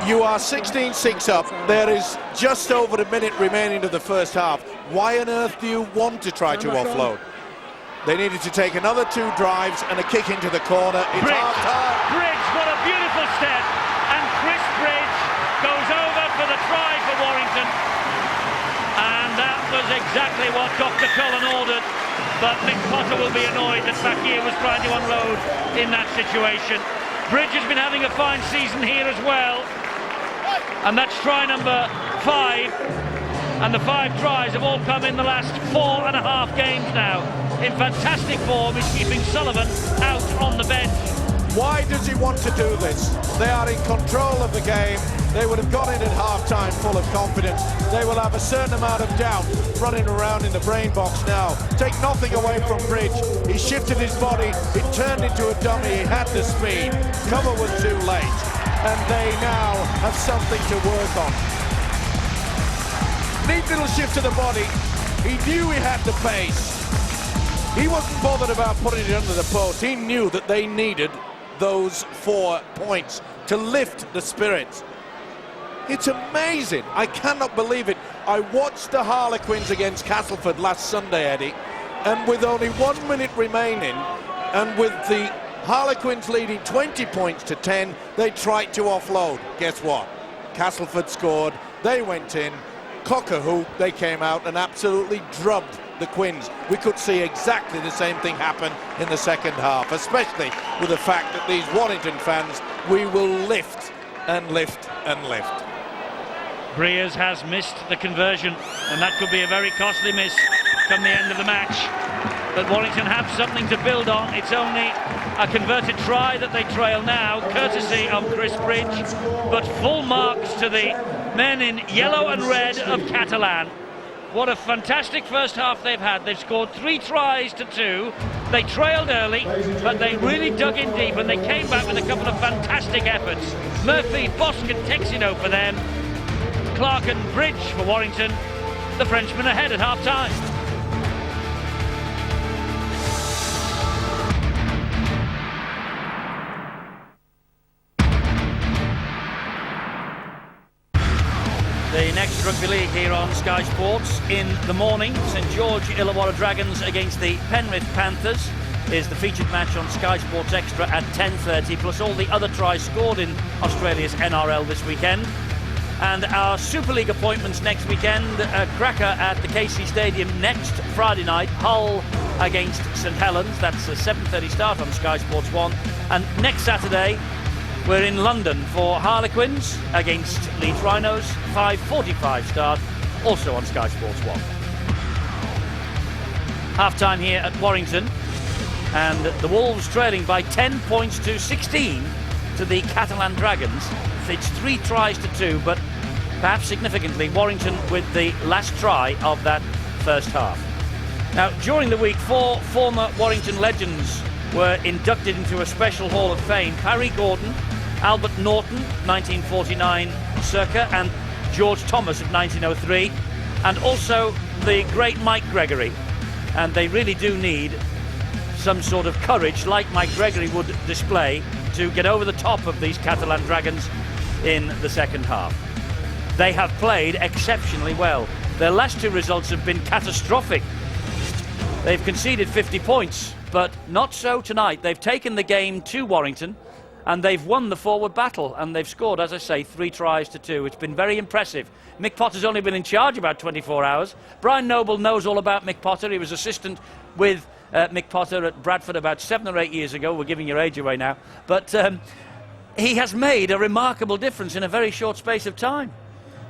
You are 16-6 up. There is just over a minute remaining of the first half. Why on earth do you want to try to offload? They needed to take another 2 drives and a kick into the corner. It's half-time. Bridge, what a beautiful step. And Chris Bridge goes over for the try for Warrington. And that was exactly what Dr. Cullen ordered. But Mick Potter will be annoyed that Fakir was trying to unload in that situation. Bridge has been having a fine season here as well. And that's try number 5. And the 5 tries have all come in the last 4.5 games now. In fantastic form, he's keeping Sullivan out on the bench. Why does he want to do this? They are in control of the game. They would have gone in at half-time full of confidence. They will have a certain amount of doubt running around in the brain box now. Take nothing away from Bridge. He shifted his body. It turned into a dummy. He had the speed. Cover was too late. And they now have something to work on. Neat little shift to the body. He knew he had the pace. He wasn't bothered about putting it under the post. He knew that they needed those 4 points to lift the spirits. It's amazing. I cannot believe it. I watched the Harlequins against Castleford last Sunday, Eddie, and with only 1 minute remaining, and with the Harlequins leading 20 points to 10, they tried to offload. Guess what? Castleford scored. They went in. Cock-a-hoop, they came out and absolutely drubbed the Quins. We could see exactly the same thing happen in the second half, especially with the fact that these Warrington fans, we will lift and lift and lift. Breers has missed the conversion, and that could be a very costly miss come the end of the match. But Warrington have something to build on. It's only a converted try that they trail now, courtesy of Chris Bridge, but full marks to the men in yellow and red of Catalan. What a fantastic first half they've had. They've scored 3 tries to 2. They trailed early, but they really dug in deep, and they came back with a couple of fantastic efforts. Murphy, Bosk and Texino for them. Clark and Bridge for Warrington. The Frenchmen ahead at half-time. The next rugby league here on Sky Sports in the morning. St George Illawarra Dragons against the Penrith Panthers is the featured match on Sky Sports Extra at 10:30, plus all the other tries scored in Australia's NRL this weekend. And our Super League appointments next weekend, a cracker at the KC Stadium next Friday night, Hull against St Helens. That's a 7:30 start on Sky Sports 1. And next Saturday, we're in London for Harlequins against Leeds Rhinos, 5:45 start, also on Sky Sports 1. Half-time here at Warrington. and the Wolves trailing by 10 points to 16 to the Catalan Dragons. It's 3 tries to 2, but perhaps significantly, Warrington with the last try of that first half. Now, during the week, 4 former Warrington legends were inducted into a special Hall of Fame. Parry Gordon, Albert Norton, 1949 circa, and George Thomas of 1903, and also the great Mike Gregory. And they really do need some sort of courage, like Mike Gregory would display, to get over the top of these Catalan Dragons in the second half. They have played exceptionally well. Their last 2 results have been catastrophic. They've conceded 50 points, but not so tonight. They've taken the game to Warrington, and they've won the forward battle, and they've scored, as I say, 3 tries to 2. It's been very impressive. Mick Potter's only been in charge about 24 hours. Brian Noble knows all about Mick Potter. He was assistant with Mick Potter at Bradford about 7 or 8 years ago. We're giving your age away now. But he has made a remarkable difference in a very short space of time.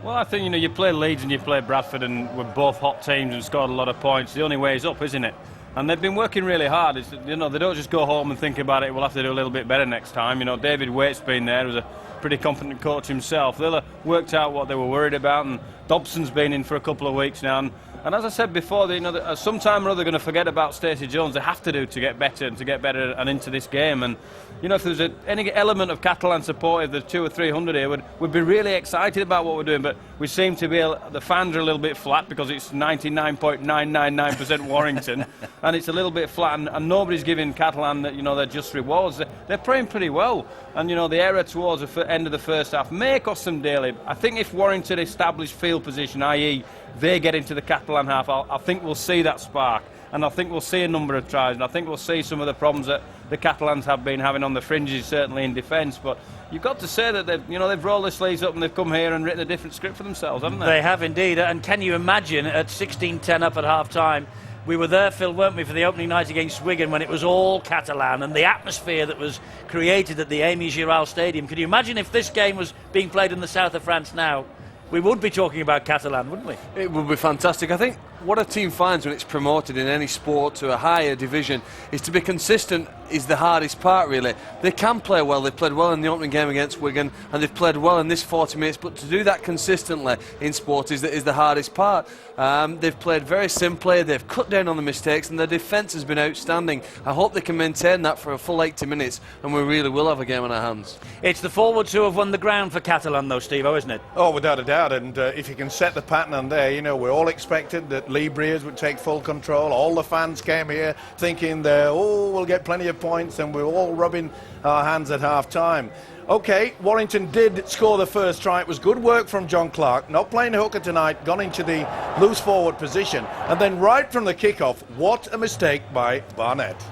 Well, I think, you play Leeds and you play Bradford, and we're both hot teams and scored a lot of points. The only way is up, isn't it? And they've been working really hard. They don't just go home and think about it, we'll have to do a little bit better next time. David Waite's been there, who's a pretty competent coach himself. They'll have worked out what they were worried about, and Dobson's been in for a couple of weeks now. And as I said before, sometime or other they're going to forget about Stacey Jones. They have to do to get better and into this game. And if there's any element of Catalan support, if there's 200 or 300 here, we'd be really excited about what we're doing. But we seem to be the fans are a little bit flat because it's 99.999% Warrington, and it's a little bit flat. And nobody's giving Catalan their just rewards. They're playing pretty well. And the error towards the end of the first half may cost them dearly. I think if Warrington establish field position, i.e. they get into the Catalan half, I think we'll see that spark, and I think we'll see a number of tries, and I think we'll see some of the problems that the Catalans have been having on the fringes, certainly in defence. But you've got to say that they've rolled their sleeves up and they've come here and written a different script for themselves, haven't they? They have indeed. And can you imagine at 16-10 up at half-time? We were there, Phil, weren't we, for the opening night against Wigan when it was all Catalan, and the atmosphere that was created at the Amy Giral Stadium. Can you imagine if this game was being played in the south of France now? We would be talking about Catalan, wouldn't we? It would be fantastic. I think what a team finds when it's promoted in any sport to a higher division is to be consistent is the hardest part, really. They can play well. They've played well in the opening game against Wigan, and they've played well in this 40 minutes, but to do that consistently in sport is the hardest part. They've played very simply, they've cut down on the mistakes, and their defence has been outstanding. I hope they can maintain that for a full 80 minutes, and we really will have a game on our hands. It's the forwards who have won the ground for Catalan, though, Steve-o, isn't it? Oh, without a doubt, and if you can set the pattern on there, we all expected that Lee Breers would take full control. All the fans came here thinking we'll get plenty of points, and we're all rubbing our hands at half-time. OK, Warrington did score the first try. It was good work from John Clark, not playing hooker tonight, gone into the loose forward position, and then right from the kick-off, what a mistake by Barnett.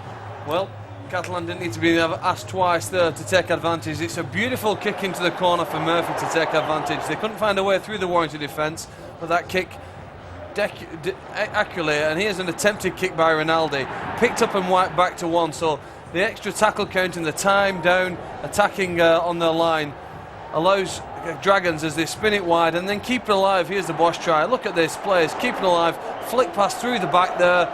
Well, Catalan didn't need to be asked twice there to take advantage. It's a beautiful kick into the corner for Murphy to take advantage. They couldn't find a way through the Warrington defence, but that kick accurately, and here's an attempted kick by Rinaldi, picked up and wiped back to 1. So the extra tackle count and the time down attacking on their line allows Dragons as they spin it wide and then keep it alive. Here's the Bosch try. Look at this, players keep it alive, flick pass through the back there,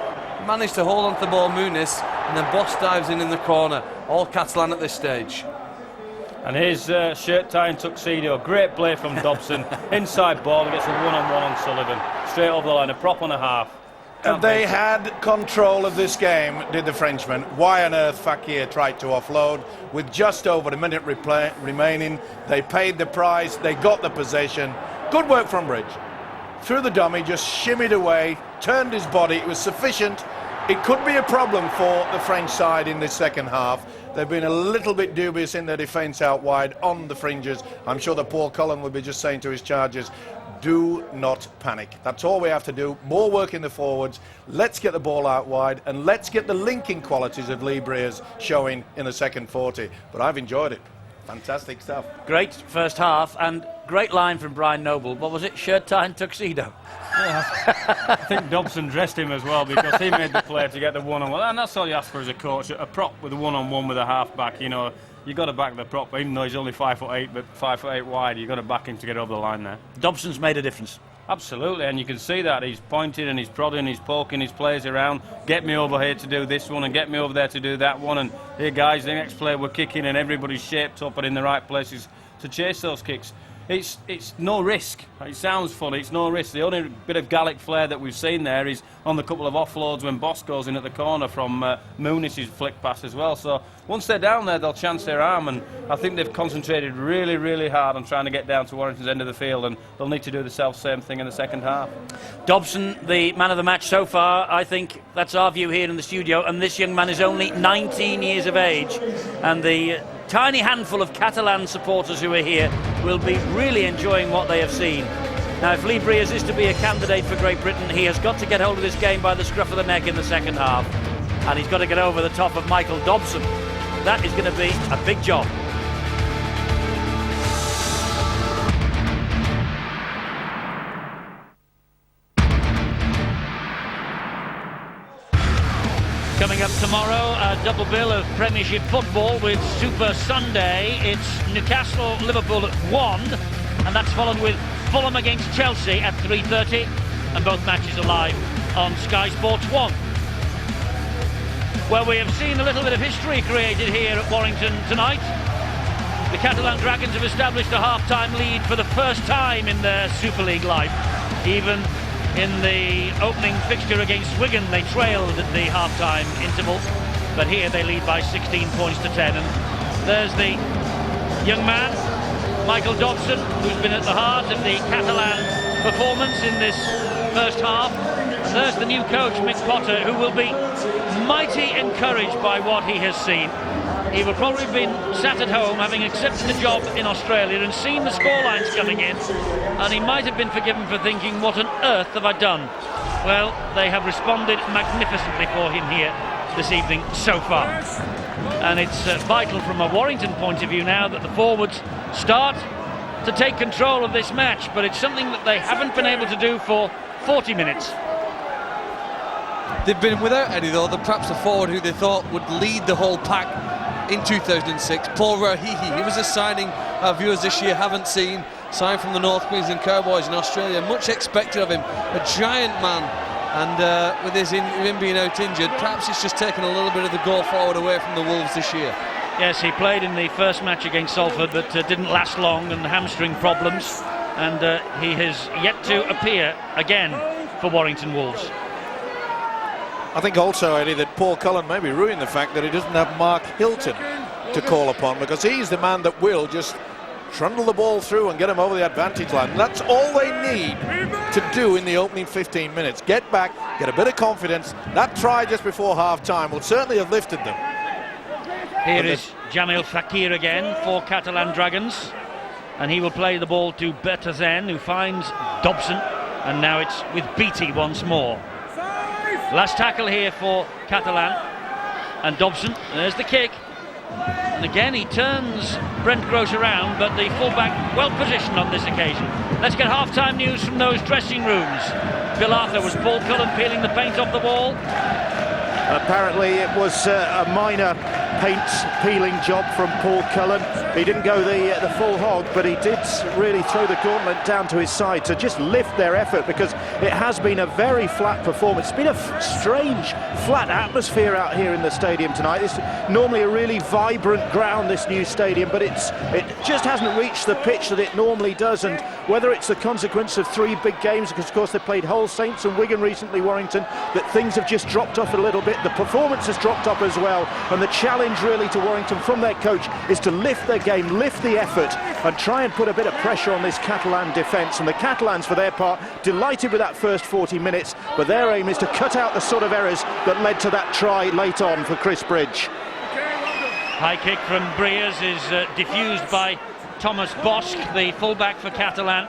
managed to hold on to the ball, Muniz, and then Bosch dives in the corner. All Catalan at this stage. And here's shirt tie and tuxedo, great play from Dobson, inside ball, he gets a one-on-one on Sullivan, straight over the line, a prop and a half. And they had control of this game, did the Frenchman. Why on earth Fakir tried to offload with just over a minute remaining? They paid the price, they got the possession. Good work from Bridge. Through the dummy, just shimmied away, turned his body, it was sufficient. It could be a problem for the French side in the second half. They've been a little bit dubious in their defence out wide on the fringes. I'm sure that Paul Cullen will be just saying to his chargers, do not panic. That's all we have to do. More work in the forwards. Let's get the ball out wide and let's get the linking qualities of Lee Breers showing in the second 40. But I've enjoyed it. Fantastic stuff. Great first half and great line from Brian Noble. What was it? Shirt, tie and tuxedo. Yeah, I think Dobson dressed him as well because he made the play to get the one-on-one. And that's all you ask for as a coach. A prop with a one-on-one with a half-back, you know. You've got to back the prop, even though he's only 5'8", but 5'8" wide. You've got to back him to get over the line there. Dobson's made a difference. Absolutely, and you can see that he's pointing and he's prodding, he's poking his players around. Get me over here to do this one and get me over there to do that one. And here, guys, the next player we're kicking and everybody's shaped up and in the right places to chase those kicks. It's no risk. It sounds funny, it's no risk. The only bit of Gallic flair that we've seen there is on the couple of offloads when Boss goes in at the corner from Munich's flick pass as well. So once they're down there, they'll chance their arm, and I think they've concentrated really, really hard on trying to get down to Warrington's end of the field, and they'll need to do the same thing in the second half. Dobson, the man of the match so far. I think that's our view here in the studio, and this young man is only 19 years of age, and the tiny handful of Catalan supporters who are here will be really enjoying what they have seen. Now, if Lee Briers is to be a candidate for Great Britain, he has got to get hold of this game by the scruff of the neck in the second half, and he's got to get over the top of Michael Dobson. That is going to be a big job. Coming up tomorrow, a double bill of Premiership football with Super Sunday. It's Newcastle-Liverpool at 1, and that's followed with Fulham against Chelsea at 3:30, and both matches are live on Sky Sports 1. Well, we have seen a little bit of history created here at Warrington tonight. The Catalan Dragons have established a half-time lead for the first time in their Super League life. Even in the opening fixture against Wigan, they trailed at the half-time interval, but here they lead by 16 points to 10. And there's the young man, Michael Dobson, who's been at the heart of the Catalan performance in this first half. And there's the new coach, Mick Potter, who will be mighty encouraged by what he has seen. He will probably have been sat at home having accepted the job in Australia and seen the scorelines coming in, and he might have been forgiven for thinking, what on earth have I done? Well, they have responded magnificently for him here this evening so far. And it's vital from a Warrington point of view now that the forwards start to take control of this match, but it's something that they haven't been able to do for 40 minutes. They've been without Eddie, though, perhaps the forward who they thought would lead the whole pack in 2006. Paul Rahihi, he was a signing our viewers this year haven't seen, signed from the North Queensland Cowboys in Australia. Much expected of him, a giant man, and with him being out injured, perhaps it's just taken a little bit of the go forward away from the Wolves this year. Yes, he played in the first match against Salford, but didn't last long, and hamstring problems, and he has yet to appear again for Warrington Wolves. I think also, Eddie, that Paul Cullen maybe ruined the fact that he doesn't have Mark Hilton to call upon, because he's the man that will just trundle the ball through and get him over the advantage line. And that's all they need to do in the opening 15 minutes. Get back, get a bit of confidence. That try just before half-time will certainly have lifted them. Here is Jamil Fakir again for Catalan Dragons, and he will play the ball to Bertazen, who finds Dobson, and now it's with Beattie once more. Last tackle here for Catalan, and Dobson, there's the kick, and again he turns Brent Gross around, but the fullback well positioned on this occasion. Let's get half-time news from those dressing rooms. Bill Arthur, was Paul Cullen peeling the paint off the wall? Apparently it was a minor paint peeling job from Paul Cullen. He didn't go the full hog, but he did really throw the gauntlet down to his side to just lift their effort, because it has been a very flat performance. It's been a strange flat atmosphere out here in the stadium tonight. It's normally a really vibrant ground, this new stadium, but it just hasn't reached the pitch that it normally does. And whether it's the consequence of 3 big games, because of course they played Hull, Saints and Wigan recently, Warrington, that things have just dropped off a little bit. The performance has dropped off as well, and the challenge really to Warrington from their coach is to lift their game, lift the effort, and try and put a bit of pressure on this Catalan defence. And the Catalans, for their part, delighted with that first 40 minutes, but their aim is to cut out the sort of errors that led to that try late on for Chris Bridge. High kick from Briers is diffused by Thomas Bosch, the fullback for Catalan,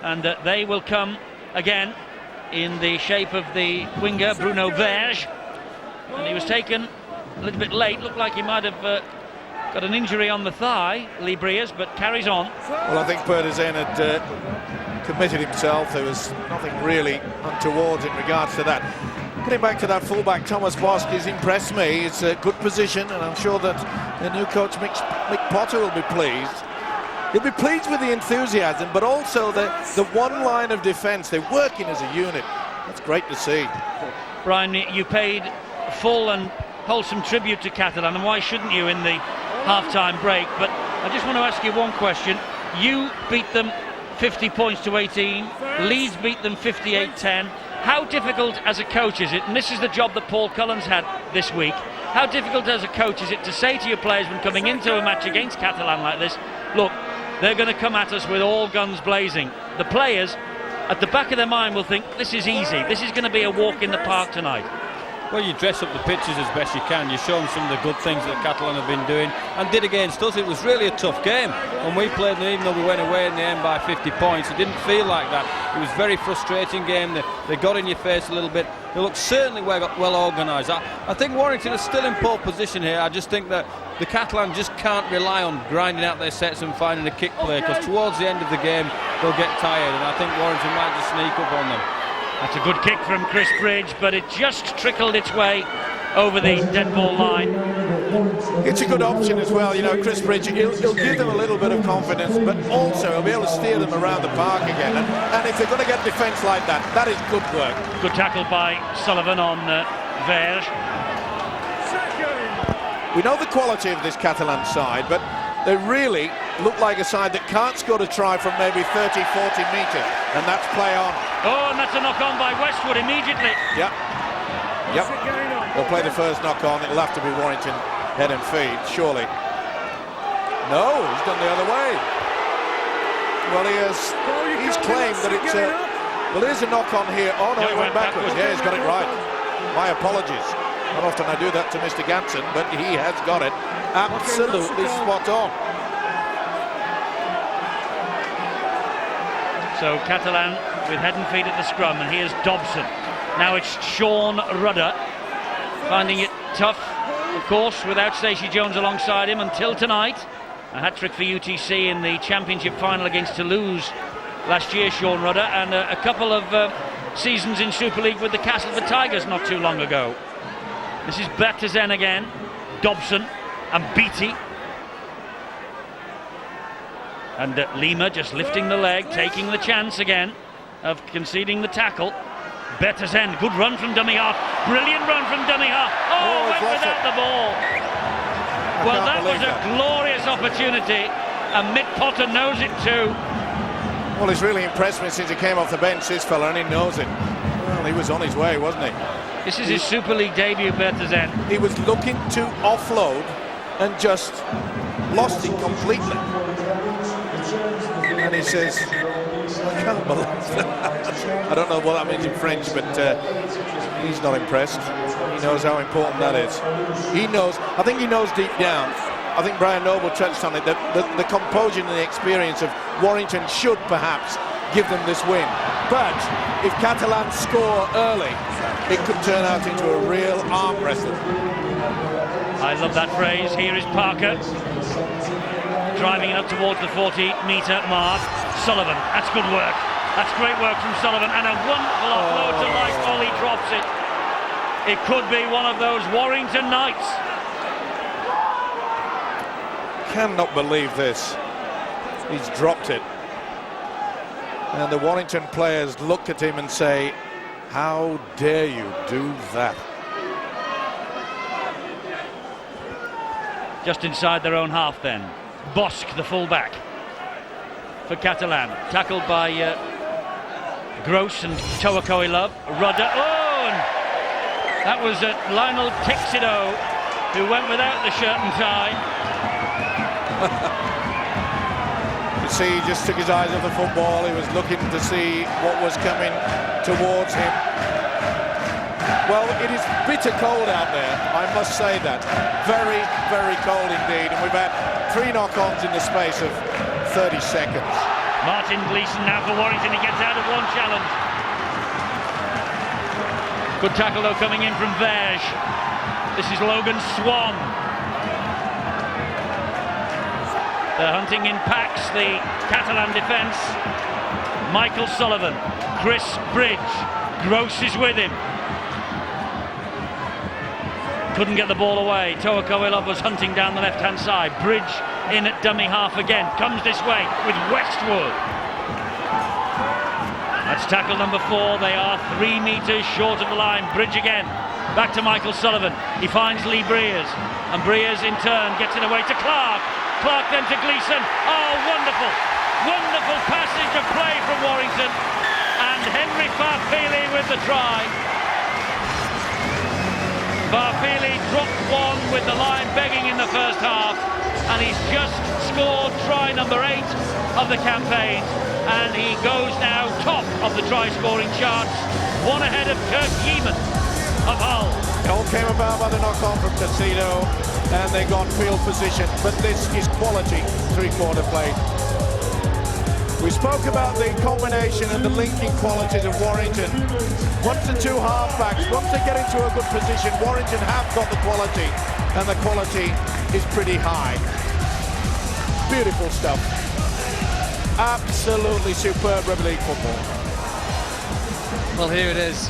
and they will come again in the shape of the winger Bruno Verge, and he was taken a little bit late. Looked like he might have got an injury on the thigh, Lee Briers, but carries on. Well, I think Bertazen had committed himself. There was nothing really untoward in regards to that. Getting back to that fullback, Thomas Bosch has impressed me. It's a good position, and I'm sure that the new coach Mick Potter will be pleased. He'll be pleased with the enthusiasm, but also the one line of defence. They're working as a unit. That's great to see. Brian, you paid full and wholesome tribute to Catalan, and why shouldn't you in the half-time break? But I just want to ask you one question. You beat them 50 points to 18. Leeds beat them 58-10. How difficult as a coach is it, and this is the job that Paul Cullen's had this week, how difficult as a coach is it to say to your players when coming into a match against Catalan like this, look, they're going to come at us with all guns blazing. The players, at the back of their mind, will think, this is easy, this is going to be a walk in the park tonight. Well, you dress up the pitches as best you can. You show them some of the good things that Catalan have been doing and did against us. It was really a tough game. When we played them, even though we went away in the end by 50 points, it didn't feel like that. It was a very frustrating game. They got in your face a little bit. They looked certainly well organised. I think Warrington is still in pole position here. I just think that the Catalan just can't rely on grinding out their sets and finding a kick play, because towards the end of the game they'll get tired, and I think Warrington might just sneak up on them. That's a good kick from Chris Bridge, but it just trickled its way over the dead ball line. It's a good option as well, you know, Chris Bridge. He'll give them a little bit of confidence, but also he'll be able to steer them around the park again. And if they're going to get defence like that, that is good work. Good tackle by Sullivan on Verge. We know the quality of this Catalan side, but they really look like a side that can't score a try from maybe 30, 40 metres, and that's play on. Oh, and that's a knock on by Westwood immediately. Yep. They'll play the first knock on. It'll have to be Warrington head and feet, surely. No, he's gone the other way. Well, he's claimed that it's well, there's a knock on here. Oh no, he went backwards. Yeah, he's got it right. My apologies. Not often I do that to Mr. Ganson, but he has got it absolutely spot on. So Catalan with head and feet at the scrum, and here's Dobson. Now it's Sean Rudder, finding it tough, of course, without Stacey Jones alongside him until tonight. A hat-trick for UTC in the championship final against Toulouse last year, Sean Rudder, and a couple of seasons in Super League with the Castleford Tigers not too long ago. This is Bertezen again, Dobson and Beattie. And Lima just lifting the leg, taking the chance again of conceding the tackle. Bertezen, good run from dummy half, brilliant run from dummy half. Oh, went without the ball. Well, that was a glorious opportunity, and Mick Potter knows it too. Well, he's really impressed me since he came off the bench, this fella, and he knows it. Well, he was on his way, wasn't he? This is his Super League debut, Bertezen. He was looking to offload and just lost it completely. And he says, I can't believe that. I don't know what that means in French, but he's not impressed. He knows how important that is. He knows, I think he knows deep down, I think Brian Noble touched on it, that the composure and the experience of Warrington should perhaps give them this win. But if Catalan score early, it could turn out into a real arm wrestle. I love that phrase. Here is Parker, driving it up towards the 40-metre mark. Sullivan, that's good work. That's great work from Sullivan, and a wonderful offload to Light. Ollie drops it. It could be one of those Warrington nights. Cannot believe this. He's dropped it. And the Warrington players look at him and say, how dare you do that? Just inside their own half then. Bosk, the full-back for Catalan. Tackled by Gross and Toakoi Love. Rudder. Oh, and that was Lionel Tixido, who went without the shirt and tie. You see, he just took his eyes off the football. He was looking to see what was coming towards him. Well, it is bitter cold out there, I must say that. Very, very cold indeed. And we've had 3 knock-ons in the space of 30 seconds. Martin Gleeson now for Warrington. He gets out of one challenge. Good tackle, though, coming in from Verge. This is Logan Swan. They're hunting in packs, the Catalan defence. Michael Sullivan, Chris Bridge. Gross is with him. couldn't get the ball away. Toa Koilov was hunting down the left-hand side. Bridge in at dummy half again, comes this way with Westwood. That's tackle number 4. They are 3 metres short of the line. Bridge again, back to Michael Sullivan. He finds Lee Breers, and Breers in turn gets it away to Clark. Clark then to Gleeson. Oh, wonderful, wonderful passage of play from Warrington, and Henry Farfili with the try. Farfili dropped one with the line begging in the first half, and he's just scored try number 8 of the campaign, and he goes now top of the try-scoring charts, one ahead of Kirk Yeaman of Hull. It all came about by the knock-on from Casino, and they got field position, but this is quality three-quarter play. We spoke about the combination and the linking qualities of Warrington. Once the 2 halfbacks, once they get into a good position, Warrington have got the quality, and the quality is pretty high. Beautiful stuff. Absolutely superb rugby league football. Well, here it is.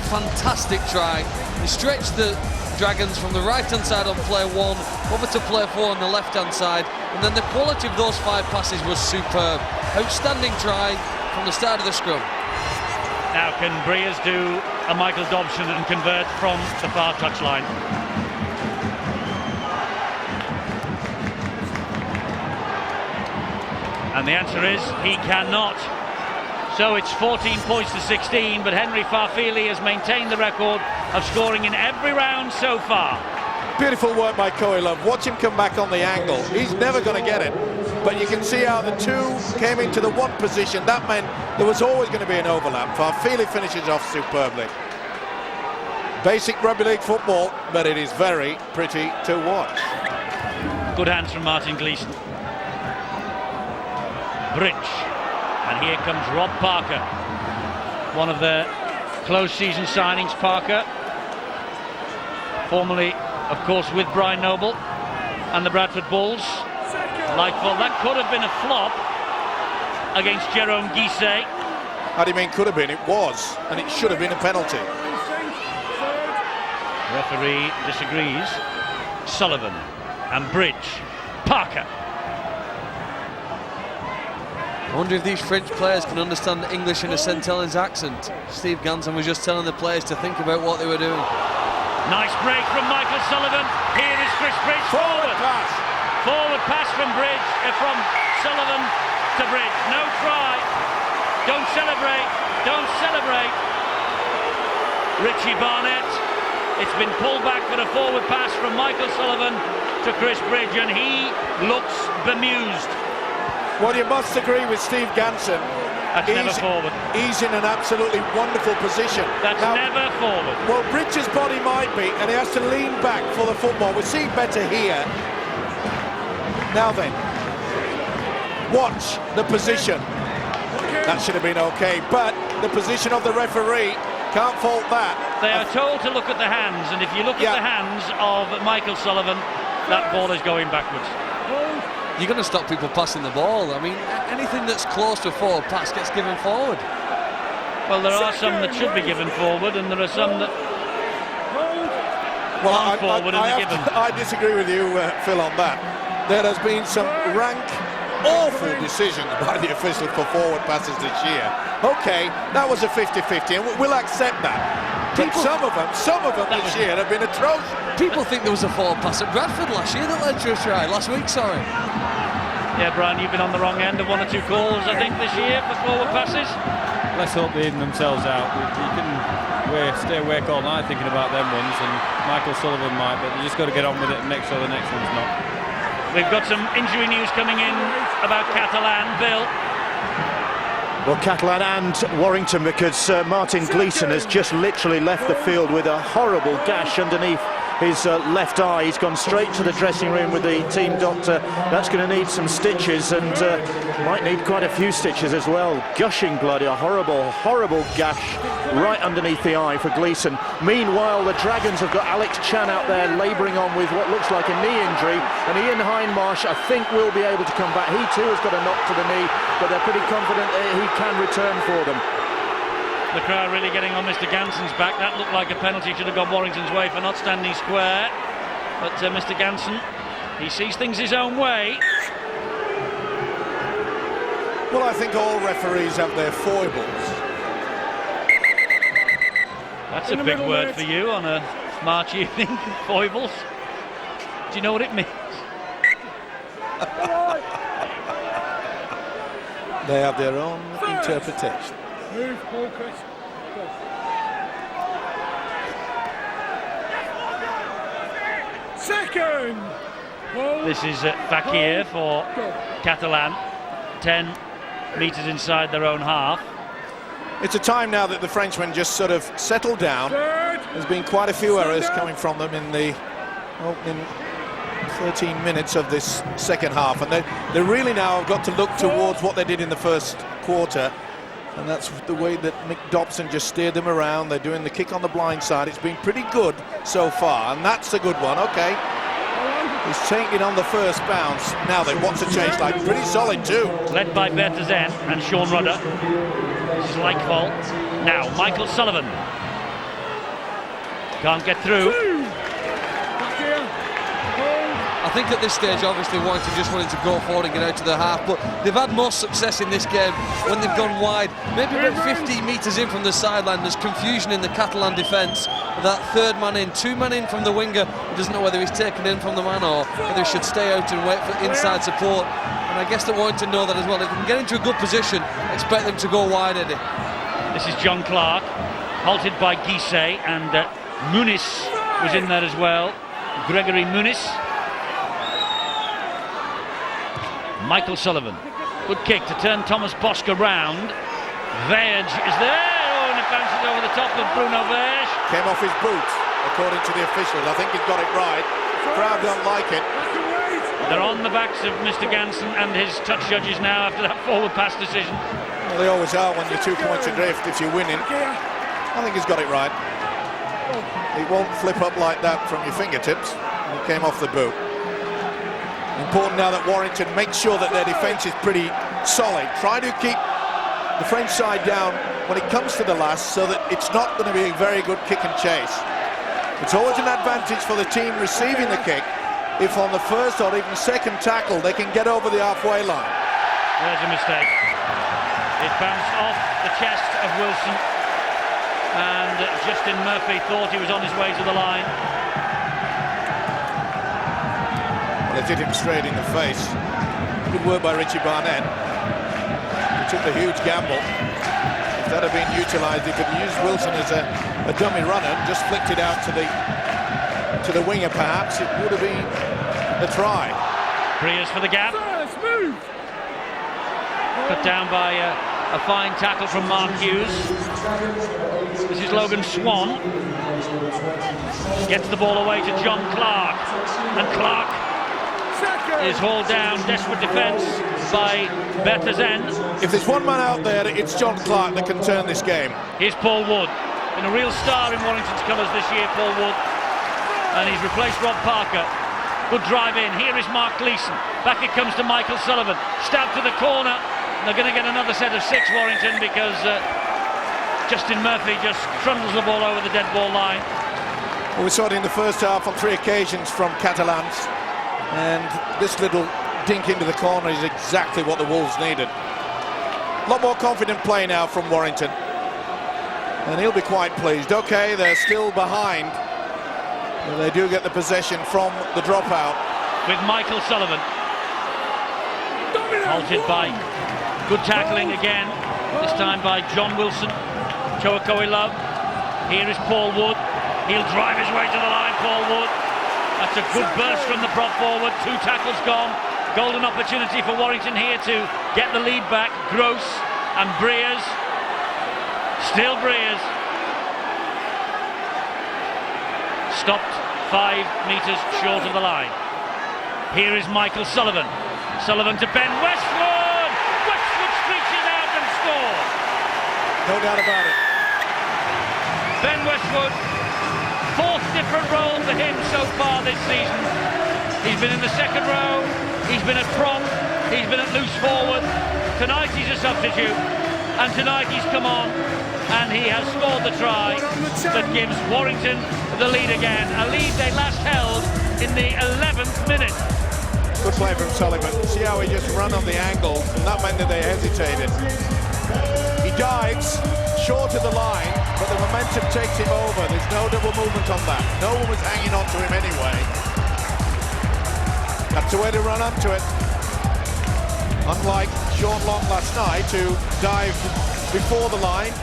Fantastic try. He stretched the Dragons from the right-hand side on play 1 over to play 4 on the left-hand side, and then the quality of those 5 passes was superb. Outstanding try from the start of the scrum. Now can Breers do a Michael Dobson and convert from the far touchline? And the answer is he cannot. So it's 14 points to 16, but Henry Farfili has maintained the record of scoring in every round so far. Beautiful work by Koilov. Watch him come back on the angle. He's never going to get it. But you can see how the 2 came into the 1 position. That meant there was always going to be an overlap. Farfili finishes off superbly. Basic rugby league football, but it is very pretty to watch. Good hands from Martin Gleeson. Bridge. And here comes Rob Parker, one of the close season signings. Parker, formerly, of course, with Brian Noble and the Bradford Bulls. Well, that could have been a flop against Jerome Guisset. How do you mean could have been? It was, and it should have been a penalty. Referee disagrees. Sullivan and Bridge. Parker. I wonder if these French players can understand English in a St Helens accent. Steve Ganson was just telling the players to think about what they were doing. Nice break from Michael Sullivan. Here is Chris Bridge. Forward pass. Forward pass from Bridge, from Sullivan to Bridge. No try. Don't celebrate. Don't celebrate. Richie Barnett. It's been pulled back for a forward pass from Michael Sullivan to Chris Bridge, and he looks bemused. Well, you must agree with Steve Ganson. That's never forward. He's in an absolutely wonderful position. That's never forward. Well, Bridges' body might be, and he has to lean back for the football. We're seeing better here. Now then, watch the position. That should have been okay, but the position of the referee, can't fault that. They are told to look at the hands, and if you look at the hands of Michael Sullivan, that ball is going backwards. You're going to stop people passing the ball. I mean, anything that's close to a forward pass gets given forward. Well, there are some that should be given forward, and there are some that aren't forward and are given. I disagree with you, Phil, on that. There has been some rank, awful decisions by the officials for forward passes this year. Okay, that was a 50-50, and we'll accept that. But some of them this year have been atrocious. People think there was a forward pass at Bradford last year that led to a try. Last week, sorry. Yeah, Brian, you've been on the wrong end of 1 or 2 calls, I think, this year for forward passes. Let's hope they even themselves out. You can stay awake all night thinking about them ones, and Michael Sullivan might, but you just got to get on with it and make sure the next one's not. We've got some injury news coming in about Catalan. Bill? Well, Catalan and Warrington, because Martin Gleeson has just literally left the field with a horrible gash underneath his left eye. He's gone straight to the dressing room with the team doctor. That's going to need some stitches, and might need quite a few stitches as well. Gushing blood, a horrible, horrible gash right underneath the eye for Gleeson. Meanwhile, the Dragons have got Alex Chan out there labouring on with what looks like a knee injury, and Ian Hindmarsh, I think, will be able to come back. He too has got a knock to the knee, but they're pretty confident that he can return for them. The crowd really getting on Mr. Ganson's back. That looked like a penalty, should have gone Warrington's way for not standing square. But Mr. Ganson, he sees things his own way. Well, I think all referees have their foibles. That's a big word for you on a March evening, foibles. Do you know what it means? They have their own interpretation. Move, Paul, Chris. Go. Second. Paul. This is Fakir for Catalan. 10 metres inside their own half. It's a time now that the Frenchmen just sort of settled down. Third. There's been quite a few errors coming from them in the opening 13 minutes of this second half, and they really now have got to look towards what they did in the first quarter, and that's the way that Mick Dobson just steered them around. They're doing the kick on the blind side. It's been pretty good so far, and that's a good one. Okay, he's taking it on the first bounce. Now then, what's a change like? Pretty solid too. Led by Berthazen and Sean Rudder. Slight fault. Now Michael Sullivan can't get through. Back here. I think at this stage, obviously, Warrington just wanted to go forward and get out to the half, but they've had more success in this game when they've gone wide. Maybe about 15 metres in from the sideline, there's confusion in the Catalan defence. That third man in, 2 men in from the winger, who doesn't know whether he's taken in from the man or whether he should stay out and wait for inside support. And I guess that Warrington know that as well. If they can get into a good position, expect them to go wide, Eddie. This is John Clark, halted by Guisset, and Muniz was in there as well. Gregory Muniz. Michael Sullivan, good kick to turn Thomas Bosk around. Verge is there, oh, and it bounces over the top of Bruno Verge. Came off his boot, according to the officials. I think he's got it right. Crowd don't like it. They're on the backs of Mr. Ganson and his touch judges now after that forward pass decision. Well, they always are when you're 2 points adrift if you're winning. I think he's got it right. It won't flip up like that from your fingertips. It came off the boot. Important now that Warrington makes sure that their defence is pretty solid. Try to keep the French side down when it comes to the last, so that it's not going to be a very good kick and chase. It's always an advantage for the team receiving the kick if on the first or even second tackle they can get over the halfway line. There's a mistake. It bounced off the chest of Wilson, and Justin Murphy thought he was on his way to the line. They did him straight in the face. Good work by Richie Barnett. He took a huge gamble. If that had been utilised, he could use Wilson as a dummy runner, just flicked it out to the winger perhaps. It would have been a try. Breers for the gap. First move. Put down by a fine tackle from Mark Hughes. This is Logan Swan. Gets the ball away to John Clark. And Clark is hauled down. Desperate defence by Berthazen. If there's one man out there, it's John Clark that can turn this game. Here's Paul Wood. Been a real star in Warrington's colours this year, Paul Wood. And he's replaced Rob Parker. Good drive in. Here is Mark Gleeson. Back it comes to Michael Sullivan. Stab to the corner. They're going to get another set of 6, Warrington, because Justin Murphy just trundles the ball over the dead ball line. Well, we saw it in the first half on 3 occasions from Catalans, and this little dink into the corner is exactly what the Wolves needed. A lot more confident play now from Warrington, and he'll be quite pleased. Okay, they're still behind, but they do get the possession from the dropout. With Michael Sullivan. Halted by good tackling again, this time by John Wilson. Choakoe Love. Here is Paul Wood. He'll drive his way to the line, Paul Wood. That's a good burst from the prop forward. 2 tackles gone. Golden opportunity for Warrington here to get the lead back. Gross and Breers. Still Breers. Stopped 5 metres short of the line. Here is Michael Sullivan. Sullivan to Ben Westwood. Westwood streaks it out and scores. No doubt about it. Ben Westwood, 4th different role for him so far this season. He's been in the second row, he's been at prop, he's been at loose forward. Tonight he's a substitute, and tonight he's come on and he has scored the try that gives Warrington the lead again. A lead they last held in the 11th minute. Good play from Sullivan. See how he just ran on the angle, and that meant that they hesitated. He dives short of the line, but the momentum takes him over. There's no double movement on that. No one was hanging on to him anyway. That's the way to run onto it. Unlike Sean Long last night, who dived before the line,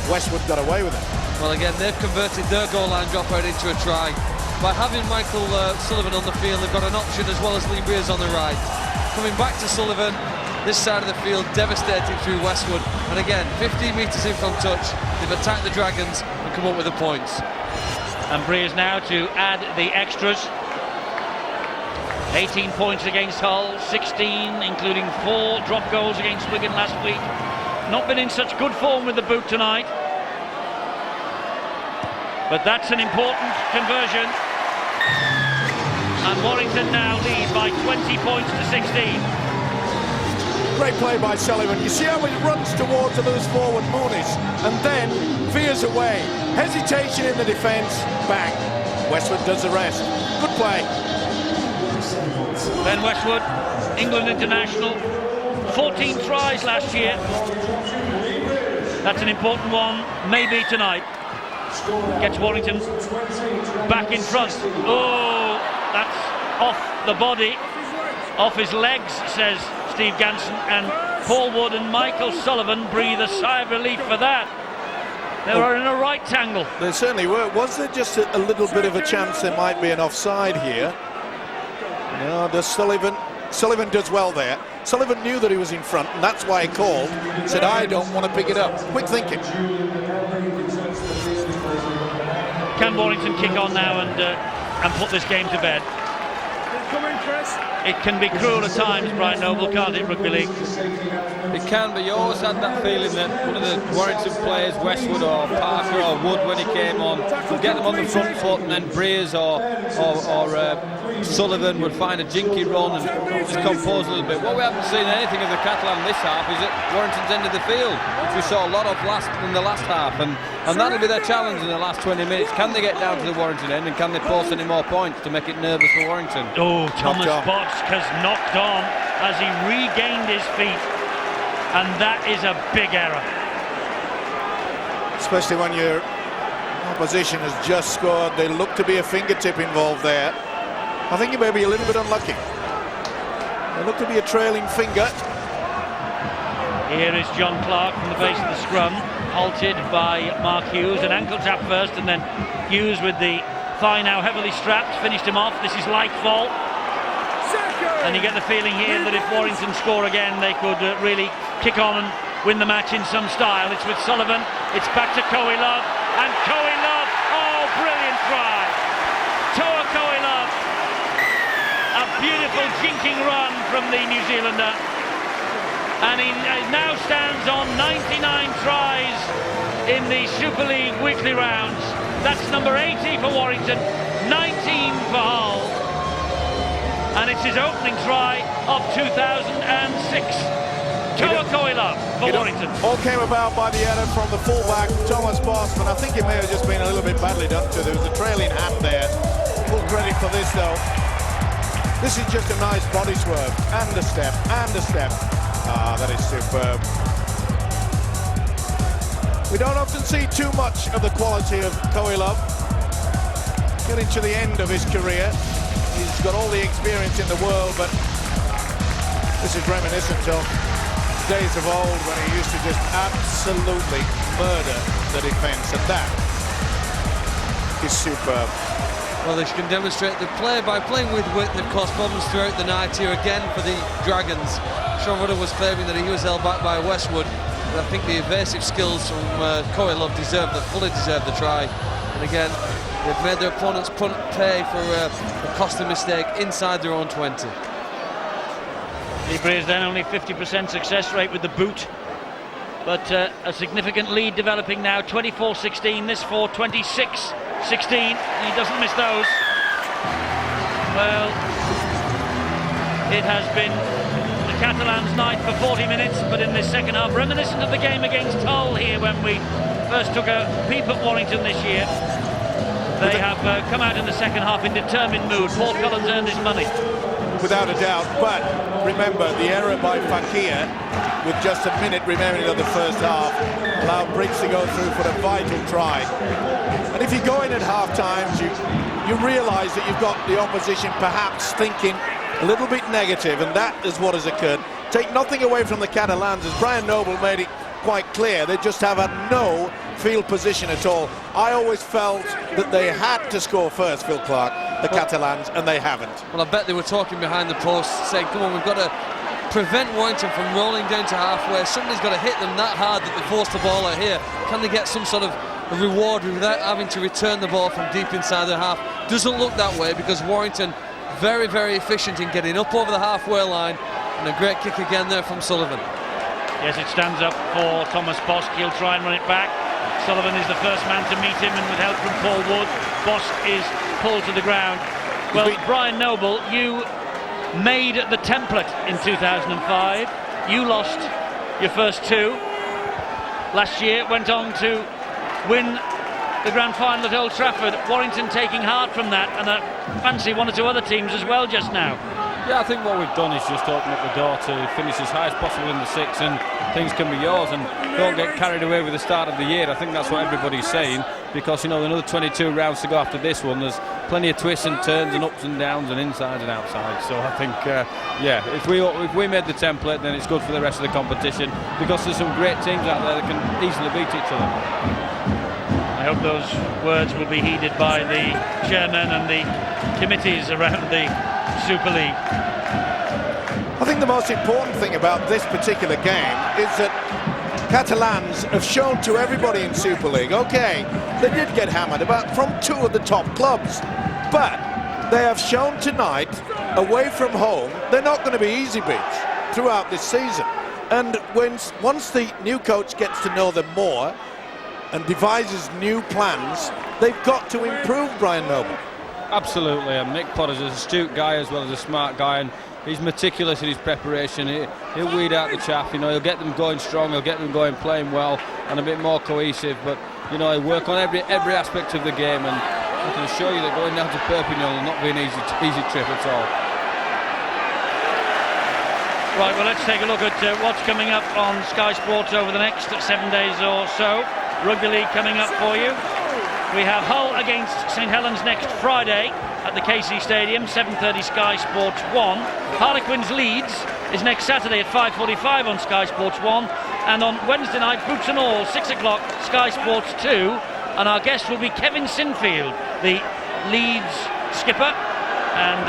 Westwood got away with it. Well, again, they've converted their goal line dropout into a try. By having Michael Sullivan on the field, they've got an option as well as Lee Breers on the right. Coming back to Sullivan, this side of the field, devastating through Westwood. And again, 15 metres in from touch, they've attacked the Dragons and come up with the points. And Breers now to add the extras. 18 points against Hull, 16 including 4 drop goals against Wigan last week. Not been in such good form with the boot tonight. But that's an important conversion. And Warrington now lead by 20 points to 16. Great play by Sullivan. You see how he runs towards the loose forward Muniz and then veers away. Hesitation in the defence, bang. Westwood does the rest. Good play. Ben Westwood, England international, 14 tries last year. That's an important one, maybe tonight. Gets Warrington back in front. Oh, that's off the body, off his legs, says Steve Ganson, and Paul Wood and Michael Sullivan breathe a sigh of relief for that. They were in a right tangle. They certainly were. Was there just a little bit of a chance there might be an offside here? No, does Sullivan does well there. Sullivan knew that he was in front, and that's why he called. Said, I don't want to pick it up. Quick thinking. Can Warrington kick on now and put this game to bed? It can be cruel at times, Brian Noble, can't it, Rugby League? It can, but you always had that feeling that one of the Warrington players, Westwood or Parker or Wood, when he came on, would get them on the front foot, and then Breers or Sullivan would find a jinky run and just compose a little bit. What we haven't seen anything of the Catalan this half is at Warrington's end of the field, which we saw a lot of in the last half, and that'll be their challenge in the last 20 minutes. Can they get down to the Warrington end, and can they post any more points to make it nervous for Warrington? Oh, Thomas Botzk has knocked on as he regained his feet, and that is a big error. Especially when your opposition has just scored. They look to be a fingertip involved there. I think he may be a little bit unlucky. They look to be a trailing finger. Here is John Clark from the base of the scrum, halted by Mark Hughes. An ankle tap first, and then Hughes with the thigh now heavily strapped, finished him off. This is like fault. And you get the feeling here that if Warrington score again, they could really kick on and win the match in some style. It's with Sullivan, it's back to Coe Love, and Coe Love, oh, brilliant try! Toa Coe Love, a beautiful jinking run from the New Zealander, and he now stands on 99 tries in the Super League weekly rounds. That's number 80 for Warrington, 19 for Hull. And it's his opening try of 2006. Toa Coe Love for Warrington. All came about by the error from the fullback, Thomas Bosman. I think it may have just been a little bit badly done to. There was a trailing hand there. Full credit for this, though. This is just a nice body swerve. And a step, and a step. Ah, that is superb. We don't often see too much of the quality of Coe Love. Getting to the end of his career. He's got all the experience in the world, but this is reminiscent of days of old when he used to just absolutely murder the defence, and that is superb. Well, they can demonstrate the play by playing with width. They've caused problems throughout the night here again for the Dragons. Sean Rudder was claiming that he was held back by Westwood, but I think the evasive skills from Coe Love fully deserved the try. And again, they've made their opponents pay for a costly mistake inside their own 20. Breers then only 50% success rate with the boot, but a significant lead developing now, 24-16, this for 26-16. He doesn't miss those. Well, it has been the Catalans' night for 40 minutes, but in this second half, reminiscent of the game against Hull here when we first took a peep at Warrington this year. They have come out in the second half in determined mood. Paul Cullen's earned his money. Without a doubt, but remember the error by Fakir with just a minute remaining of the first half allowed Briggs to go through for a vital try. And if you go in at half times, you realise that you've got the opposition perhaps thinking a little bit negative, and that is what has occurred. Take nothing away from the Catalans, as Brian Noble made it quite clear. They just have had no field position at all. I always felt that they had to score first, Phil Clark, the Catalans, and they haven't. Well, I bet they were talking behind the post, saying, come on, we've got to prevent Warrington from rolling down to halfway. Somebody's got to hit them that hard that they force the ball out here. Can they get some sort of a reward without having to return the ball from deep inside their half? Doesn't look that way, because Warrington very, very efficient in getting up over the halfway line, and a great kick again there from Sullivan. Yes, it stands up for Thomas Bosk. He'll try and run it back. Sullivan is the first man to meet him, and with help from Paul Wood, Bosk is pulled to the ground. Well, Brian Noble, you made the template in 2005. You lost your first two. Last year went on to win the grand final at Old Trafford. Warrington taking heart from that, and I fancy one or two other teams as well just now. Yeah, I think what we've done is just open up the door to finish as high as possible in the six, and things can be yours, and don't get carried away with the start of the year. I think that's what everybody's saying, because, you know, another 22 rounds to go after this one. There's plenty of twists and turns and ups and downs and insides and outsides. So I think, yeah, if we made the template, then it's good for the rest of the competition, because there's some great teams out there that can easily beat each other. I hope those words will be heeded by the chairman and the committees around the Super League. I think the most important thing about this particular game is that Catalans have shown to everybody in Super League, okay, they did get hammered about from two of the top clubs, but they have shown tonight, away from home, they're not going to be easy beats throughout this season. And once the new coach gets to know them more and devises new plans, they've got to improve, Brian Noble. Absolutely, and Mick Potter's an astute guy as well as a smart guy, and he's meticulous in his preparation. He'll weed out the chaff, you know, he'll get them going strong, he'll get them going playing well and a bit more cohesive, but, you know, he'll work on every aspect of the game, and I can assure you that going down to Perpignan will not be an easy trip at all. Right, well, let's take a look at what's coming up on Sky Sports over the next 7 days or so. Rugby League coming up for you. We have Hull against St Helens next Friday at the KC Stadium, 7:30 Sky Sports 1. Harlequins Leeds is next Saturday at 5:45 on Sky Sports 1. And on Wednesday night, boots and all, 6 o'clock, Sky Sports 2. And our guest will be Kevin Sinfield, the Leeds skipper. And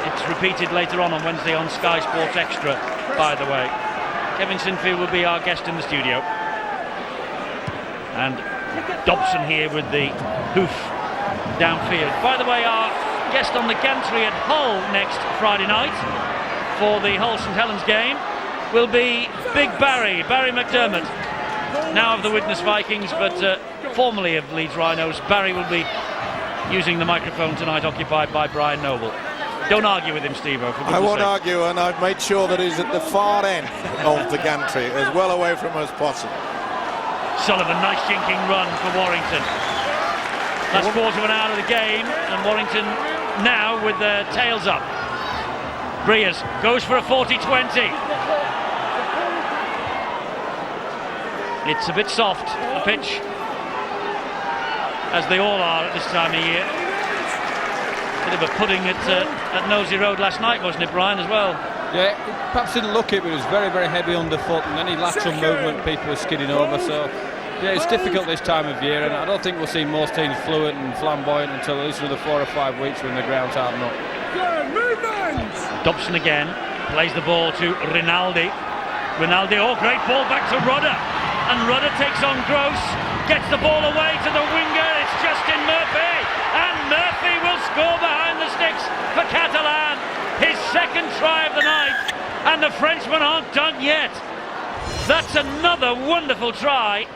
it's repeated later on Wednesday on Sky Sports Extra, by the way. Kevin Sinfield will be our guest in the studio. And Dobson here with the hoof downfield. By the way, our guest on the gantry at Hull next Friday night for the Hull St Helens game will be Big Barry McDermott, now of the Widnes Vikings, but formerly of Leeds Rhinos. Barry will be using the microphone tonight, occupied by Brian Noble. Don't argue with him, Steve-O. I won't argue, and I've made sure that he's at the far end of the gantry, as well away from us as possible. Sullivan, nice jinking run for Warrington. Last quarter of an hour of the game, and Warrington now with their tails up. Breers goes for a 40-20. It's a bit soft, the pitch, as they all are at this time of year. Bit of a pudding at Nosey Road last night, wasn't it, Brian, as well? Yeah, it perhaps didn't look it, but it was very, very heavy underfoot, and any lateral movement, people were skidding over, so yeah, it's difficult this time of year, and I don't think we'll see most teams fluent and flamboyant until at least another 4 or 5 weeks when the ground's hard enough. Dobson again, plays the ball to Rinaldi. Rinaldi, oh, great ball back to Rudder, and Rudder takes on Gross, gets the ball away to the winger, it's Justin Murphy, and Murphy will score behind the sticks for Catalan. His second try of the night, and the Frenchmen aren't done yet. That's another wonderful try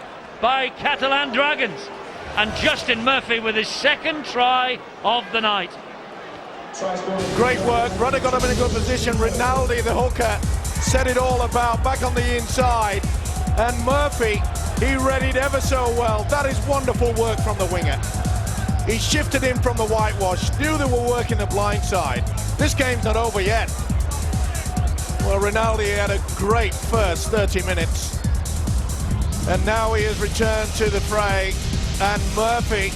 by Catalan Dragons, and Justin Murphy with his second try of the night. Great work. Rudder got him in a good position. Rinaldi, the hooker, set it all about back on the inside, and Murphy He read it ever so well. That is wonderful work from the winger. He shifted in from the whitewash, knew they were working the blind side. This game's not over yet. Well, Rinaldi had a great first 30 minutes. And now he has returned to the fray. And Murphy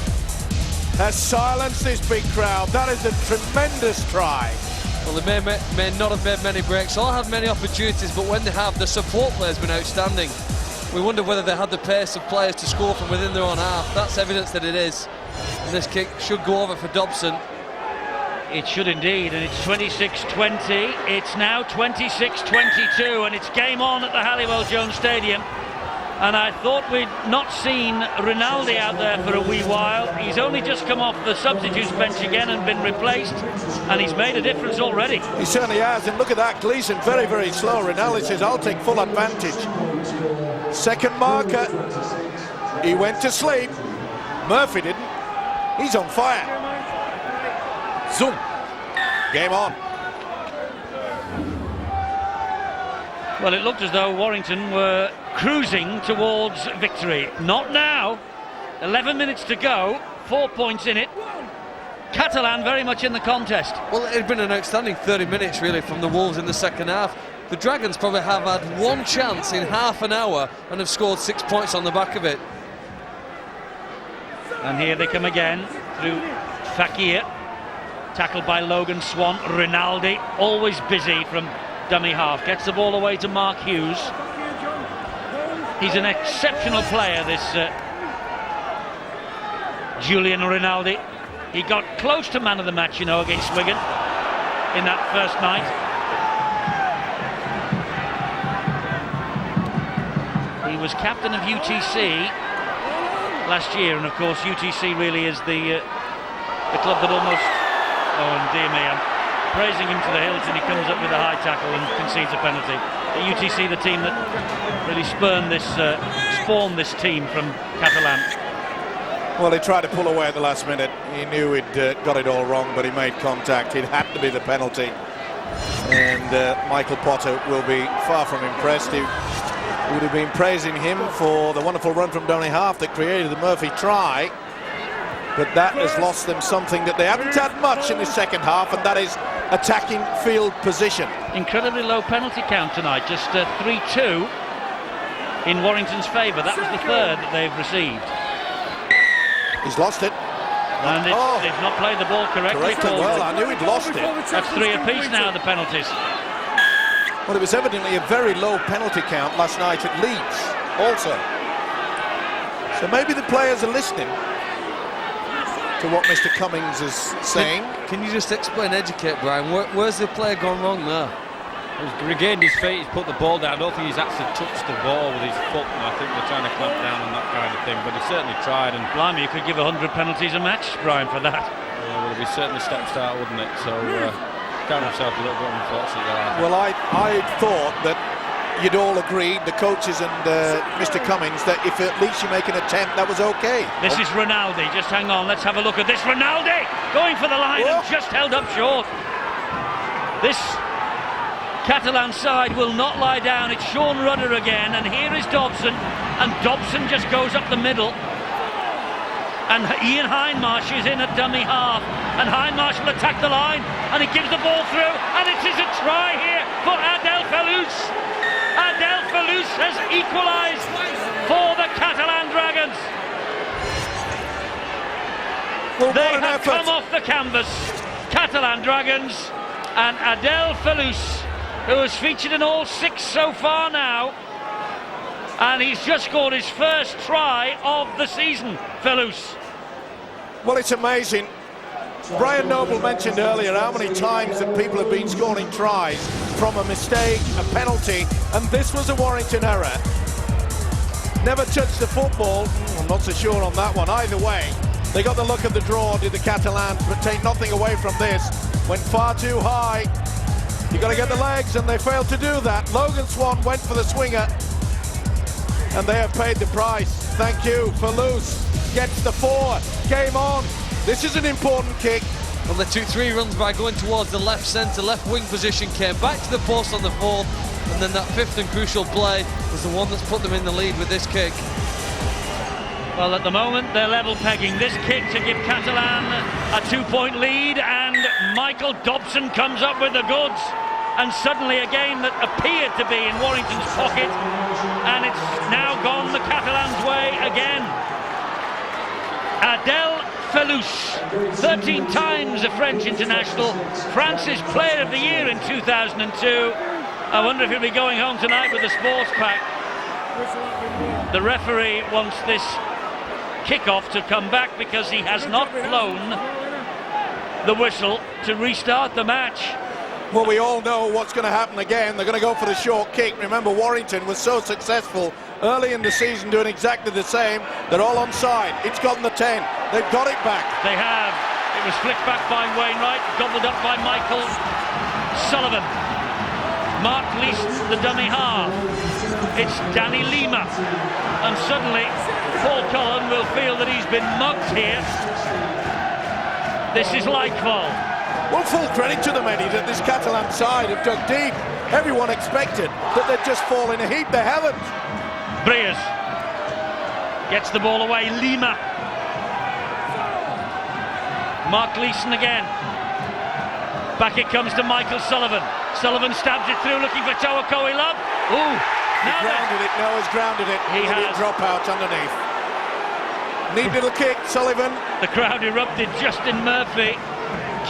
has silenced this big crowd. That is a tremendous try. Well, they may not have made many breaks or have many opportunities, but when they have, the support play has been outstanding. We wonder whether they had the pace of players to score from within their own half. That's evidence that it is. And this kick should go over for Dobson. It should indeed, and it's 26-20. It's now 26-22, and it's game on at the Halliwell-Jones Stadium. And I thought we'd not seen Rinaldi out there for a wee while. He's only just come off the substitutes bench again and been replaced, and he's made a difference already. He certainly has, and look at that, Gleeson very, very slow. Rinaldi says, I'll take full advantage. Second marker, he went to sleep. Murphy didn't. He's on fire. Zoom. Game on. Well, it looked as though Warrington were cruising towards victory. Not now. 11 minutes to go, 4 points in it. Catalan very much in the contest. Well, it had been an outstanding 30 minutes really from the Wolves in the second half. The Dragons probably have had one chance in half an hour and have scored 6 points on the back of it. And here they come again through Fakir. Tackled by Logan Swan. Rinaldi, always busy from dummy half. Gets the ball away to Mark Hughes. He's an exceptional player, this Julian Rinaldi. He got close to man of the match, you know, against Wigan in that first night. He was captain of UTC last year, and of course UTC really is the club that almost, oh and dear me, I'm praising him to the hilt, and he comes up with a high tackle and concedes a penalty. The UTC, the team that really spawned this team from Catalan. Well, he tried to pull away at the last minute. He knew he'd got it all wrong, but he made contact. It had to be the penalty. And Michael Potter will be far from impressed. He would have been praising him for the wonderful run from dummy half that created the Murphy try. But that has lost them something that they haven't had much in the second half, and that is attacking field position. Incredibly low penalty count tonight, just 3-2 in Warrington's favour. That was the third that they've received. He's lost it. And they've not played the ball correctly. Well, I knew he'd lost it. That's 3 apiece now, the penalties. Well, it was evidently a very low penalty count last night at Leeds also. So maybe the players are listening to what Mr. Cummings is saying. Can you just explain, educate, Brian? Where's the player gone wrong there? He's regained his feet, he's put the ball down. I don't think he's actually touched the ball with his foot, and I think they're trying to clamp down on that kind of thing, but he certainly tried. And blimey, you could give 100 penalties a match, Brian, for that. Yeah, well, it'd be certainly steps out, wouldn't it? So, found himself a little bit unfortunate there. Well, I thought that you'd all agreed, the coaches and Mr. Cummings, that if at least you make an attempt, that was okay. This is Rinaldi. Just hang on, let's have a look at this. Rinaldi going for the line and just held up short. This Catalan side will not lie down. It's Sean Rudder again, and here is Dobson, and Dobson just goes up the middle. And Ian Hindmarsh is in at dummy half, and Hindmarsh will attack the line, and he gives the ball through, and it is a try here for Adel Falous. Adel Falous has equalised for the Catalan Dragons. Well, they have come off the canvas, Catalan Dragons, and Adel Falous, who has featured in all 6 so far now, and he's just scored his first try of the season, Falous. Well, it's amazing. Brian Noble mentioned earlier how many times that people have been scoring tries from a mistake, a penalty, and this was a Warrington error. Never touched the football. I'm not so sure on that one. Either way, they got the look of the draw, did the Catalans, but take nothing away from this. Went far too high. You got to get the legs, and they failed to do that. Logan Swan went for the swinger, and they have paid the price. Thank you. Falous gets the 4. Game on. This is an important kick. Well, they took 3 runs by going towards the left centre, left wing position, came back to the post on the 4th, and then that 5th and crucial play was the one that's put them in the lead with this kick. Well, at the moment, they're level pegging. This kick to give Catalan a 2-point lead, and Michael Dobson comes up with the goods. And suddenly a game that appeared to be in Warrington's pocket, and it's now gone the Catalans' way again. Adel Felouche, 13 times a French international, France's Player of the Year in 2002. I wonder if he'll be going home tonight with the sports pack. The referee wants this kickoff to come back because he has not blown the whistle to restart the match. Well, we all know what's going to happen again. They're going to go for the short kick. Remember, Warrington was so successful early in the season doing exactly the same. They're all onside. It's gotten the 10. They've got it back. They have. It was flicked back by Wainwright, gobbled up by Michael Sullivan. Mark Gleeson, the dummy half. It's Danny Lima. And suddenly, Paul Cullen will feel that he's been mugged here. This is Lightfall. Well, full credit to them, Eddie, that this Catalan side have dug deep. Everyone expected that they'd just fall in a heap. They haven't. Breers gets the ball away. Lima. Mark Gleeson again. Back it comes to Michael Sullivan. Sullivan stabs it through, looking for Tawakoe Love. Ooh! Grounded it. Noah's grounded it. He has. Drop out underneath. Neat little kick, Sullivan. The crowd erupted. Justin Murphy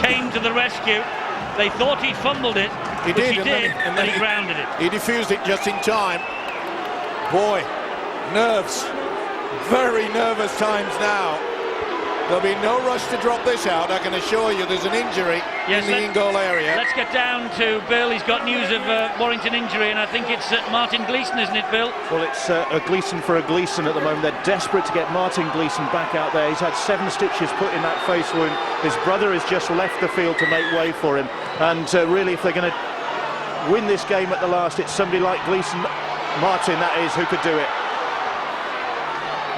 came to the rescue. They thought he'd fumbled it. He did, and then he grounded it. He defused it just in time. Boy, nerves. Very nervous times now. There'll be no rush to drop this out. I can assure you there's an injury in the in-goal area. Let's get down to Bill. He's got news of Warrington injury, and I think it's Martin Gleeson, isn't it, Bill? Well, it's a Gleeson for a Gleeson at the moment. They're desperate to get Martin Gleeson back out there. He's had 7 stitches put in that face wound. His brother has just left the field to make way for him. And really, if they're going to win this game at the last, it's somebody like Gleeson, Martin, that is, who could do it.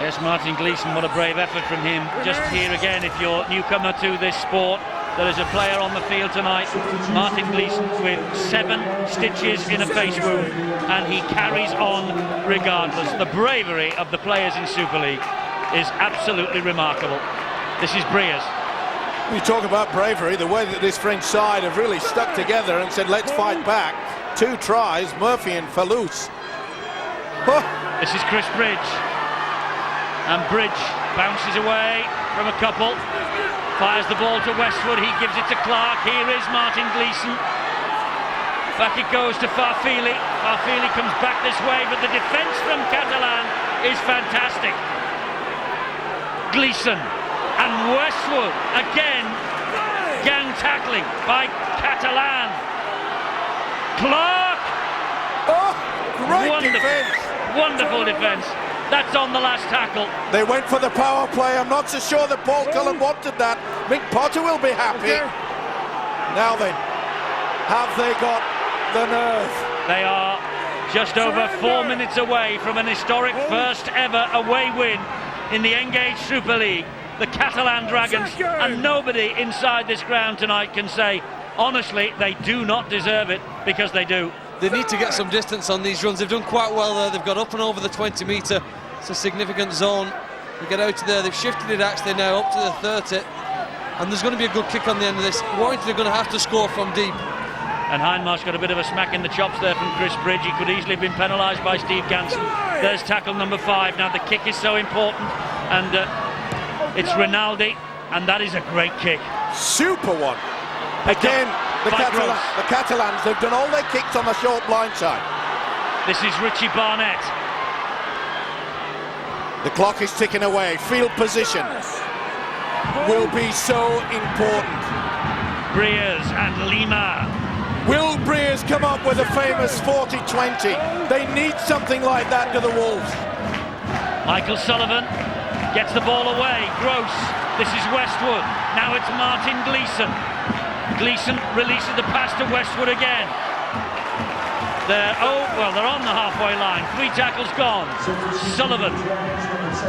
Yes, Martin Gleeson, what a brave effort from him. Just here again, if you're newcomer to this sport, there is a player on the field tonight, Martin Gleeson, with 7 stitches in a face wound, and he carries on regardless. The bravery of the players in Super League is absolutely remarkable. This is Breers. You talk about bravery, the way that this French side have really stuck together and said, let's fight back. 2 tries, Murphy and Felouche. This is Chris Bridge. And Bridge bounces away from a couple, fires the ball to Westwood, he gives it to Clark. Here is Martin Gleeson. Back it goes to Farfili. Farfili comes back this way, but the defence from Catalan is fantastic. Gleeson and Westwood again, gang tackling by Catalan. Clark! Oh, great defence! Wonderful defence. That's on the last tackle. They went for the power play. I'm not so sure that Paul Cullen wanted that. Mick Potter will be happy. Now then, have they got the nerve? They are just over 4 minutes away from an historic first ever away win in the Engage Super League. The Catalan Dragons, and nobody inside this ground tonight can say, honestly, they do not deserve it, because they do. They need to get some distance on these runs. They've done quite well there. They've got up and over the 20-metre. It's a significant zone. They get out of there. They've shifted it actually now up to the 30. And there's going to be a good kick on the end of this. Warrington are going to have to score from deep. And Hindmarsh got a bit of a smack in the chops there from Chris Bridge. He could easily have been penalised by Steve Ganson. There's tackle number 5. Now the kick is so important. And it's Rinaldi. And that is a great kick. Super one. Again, the Catalans, they've done all their kicks on the short blind side. This is Richie Barnett. The clock is ticking away. Field position will be so important. Breers and Lima. Will Breers come up with a famous 40-20? They need something like that to the Wolves. Michael Sullivan gets the ball away. Gross. This is Westwood. Now it's Martin Gleeson. Gleeson releases the pass to Westwood again. They're on the halfway line. 3 tackles gone. Sullivan.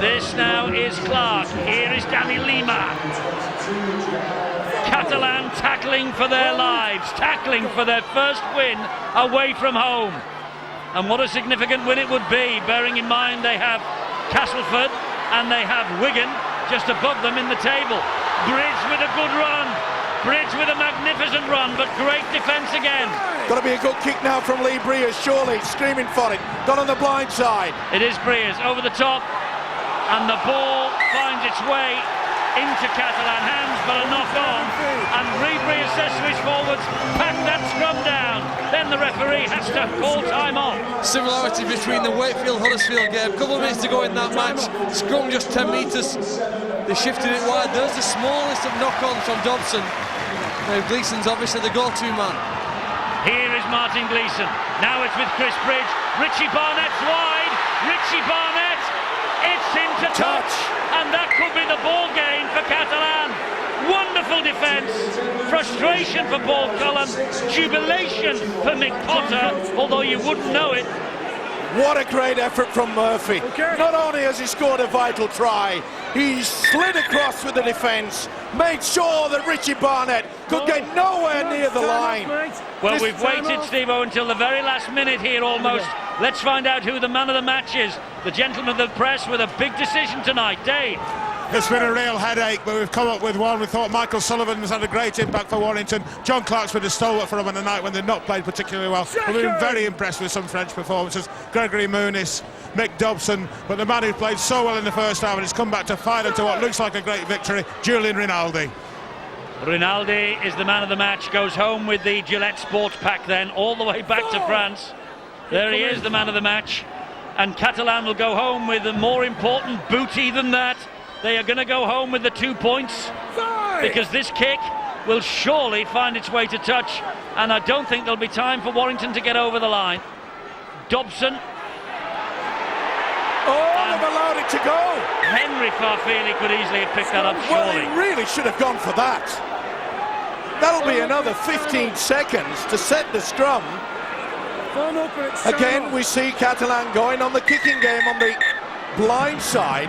This now is Clark. Here is Danny Lima. Catalan tackling for their lives, tackling for their first win away from home. And what a significant win it would be, bearing in mind they have Castleford and they have Wigan just above them in the table. Bridge with a good run. Bridge with a magnificent run, but great defence again. Got to be a good kick now from Lee Breers, surely, screaming for it. Got on the blind side. It is Breers over the top, and the ball finds its way into Catalan hands, but a knock on. And Breers says to his forwards, pack that scrum down. Then the referee has to call time off. Similarity between the Wakefield-Huddersfield game. A couple of minutes to go in that match. Scrum just 10 metres. They shifted it wide. There's the smallest of knock-ons from Dobson. Now Gleeson's obviously the go-to man. Here is Martin Gleeson. Now it's with Chris Bridge. Richie Barnett's wide. Richie Barnett. It's into touch. And that could be the ball game for Catalan. Wonderful defence. Frustration for Paul Cullen. Jubilation for Mick Potter, although you wouldn't know it. What a great effort from Murphy. Not only has he scored a vital try, he slid across with the defence, made sure that Richie Barnett could get nowhere near the line. Well, we've waited, Steve-O, until the very last minute here almost. Let's find out who the man of the match is. The gentleman of the press with a big decision tonight. Dave. It's been a real headache, but we've come up with one. We thought Michael Sullivan has had a great impact for Warrington. John Clark's been a stalwart for them on the night when they've not played particularly well. We've been very impressed with some French performances. Gregory Muniz, Mick Dobson, but the man who played so well in the first half and has come back to fight into what looks like a great victory, Julian Rinaldi. Rinaldi is the man of the match, goes home with the Gillette Sports Pack then, all the way back to France. There he is, the man of the match. And Catalan will go home with a more important booty than that. They are going to go home with the 2 points because this kick will surely find its way to touch, and I don't think there'll be time for Warrington to get over the line. Dobson. Oh, they've allowed it to go. Henry Farfeli could easily have picked that up, Well, surely. he really should have gone for that. That'll be another 15 seconds to set the scrum. Again, we see Catalan going on the kicking game on the blind side.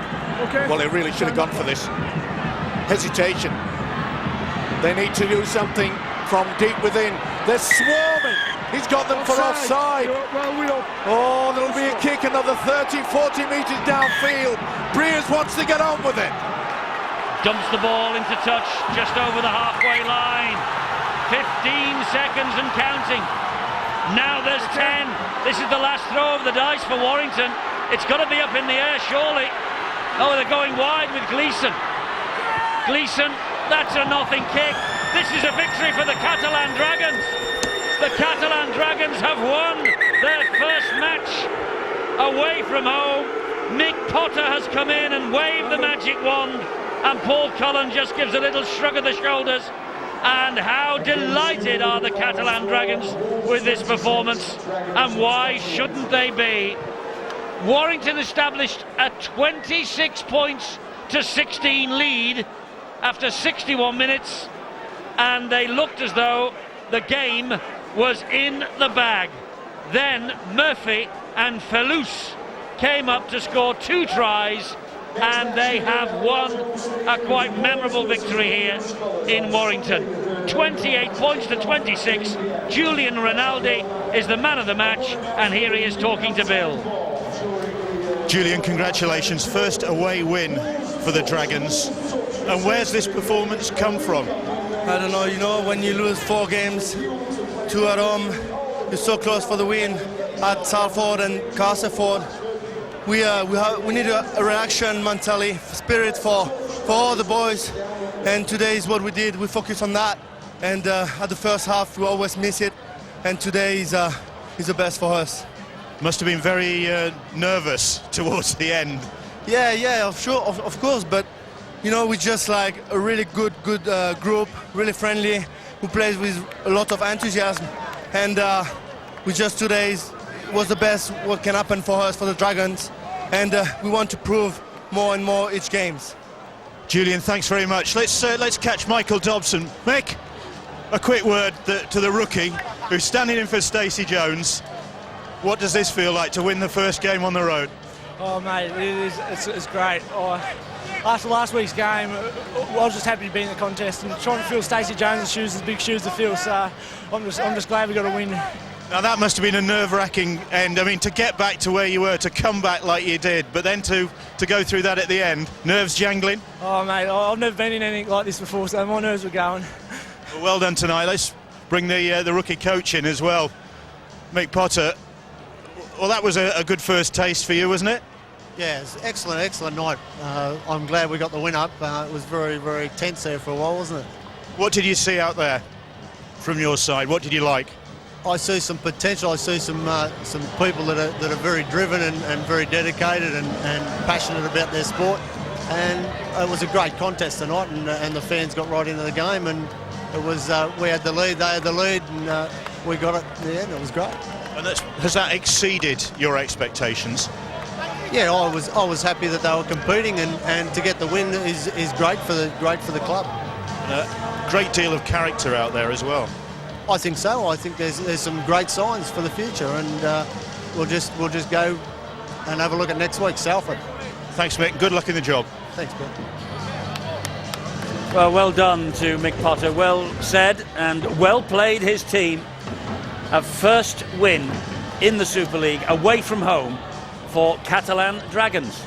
Well, he really should have gone for this. Hesitation. They need to do something from deep within. They're swarming. He's got them for offside. Oh, there'll be a kick another 30, 40 metres downfield. Breers wants to get on with it. Dumps the ball into touch just over the halfway line. 15 seconds and counting. Now there's 10. This is the last throw of the dice for Warrington. It's got to be up in the air, surely. Oh, they're going wide with Gleeson. Gleeson, that's a nothing kick. This is a victory for the Catalan Dragons. The Catalan Dragons have won their first match away from home. Mick Potter has come in and waved the magic wand, and Paul Cullen just gives a little shrug of the shoulders. And how delighted are the Catalan Dragons with this performance, and why shouldn't they be? Warrington established a 26 points to 16 lead after 61 minutes, and they looked as though the game was in the bag. Then Murphy and Felous came up to score 2 tries, and they have won a quite memorable victory here in Warrington. 28 points to 26. Julian Rinaldi is the man of the match, and here he is talking to Bill. Julian, congratulations. First away win for the Dragons. And where's this performance come from? I don't know, you know, when you lose 4 games, 2 at home, you're so close for the win at Salford and Castleford. We need a reaction mentality, spirit for all the boys, and today is what we did. We focused on that, and at the first half we always miss it, and today is the best for us. Must have been very nervous towards the end. Yeah, of course, but you know, we just like a really good group, really friendly, who plays with a lot of enthusiasm, and we just today was the best what can happen for us, for the Dragons, and we want to prove more and more each games. Julian, thanks very much. Let's catch Michael Dobson. Mick, a quick word to the rookie who's standing in for Stacey Jones. What does this feel like to win the first game on the road? Oh mate, it's great. After last week's game, I was just happy to be in the contest, and trying to fill Stacey Jones' shoes is big shoes to fill. So I'm just glad we got a win Now that must have been a nerve-wracking end. I mean, to get back to where you were, to come back like you did, but then to go through that at the end, nerves jangling. Oh mate, I've never been in anything like this before, so my nerves were going. Well done tonight. Let's bring the rookie coach in as well, Mick Potter. Well, that was a good first taste for you, wasn't it? Yeah, it's excellent night. I'm glad we got the win up. It was very, very tense there for a while, wasn't it? What did you see out there from your side? What did you like? I see some potential. I see some people that are very driven and very dedicated and passionate about their sport. And it was a great contest tonight, and the fans got right into the game. And it was we had the lead, they had the lead, and we got it in the end. It was great. And has that exceeded your expectations? Yeah, I was happy that they were competing, and to get the win is great for the club. And a great deal of character out there as well. I think so. I think there's some great signs for the future, and we'll just go and have a look at next week, Salford. Thanks, Mick. Good luck in the job. Thanks, Ben. Well done to Mick Potter. Well said and well played his team. A first win in the Super League away from home for Catalan Dragons.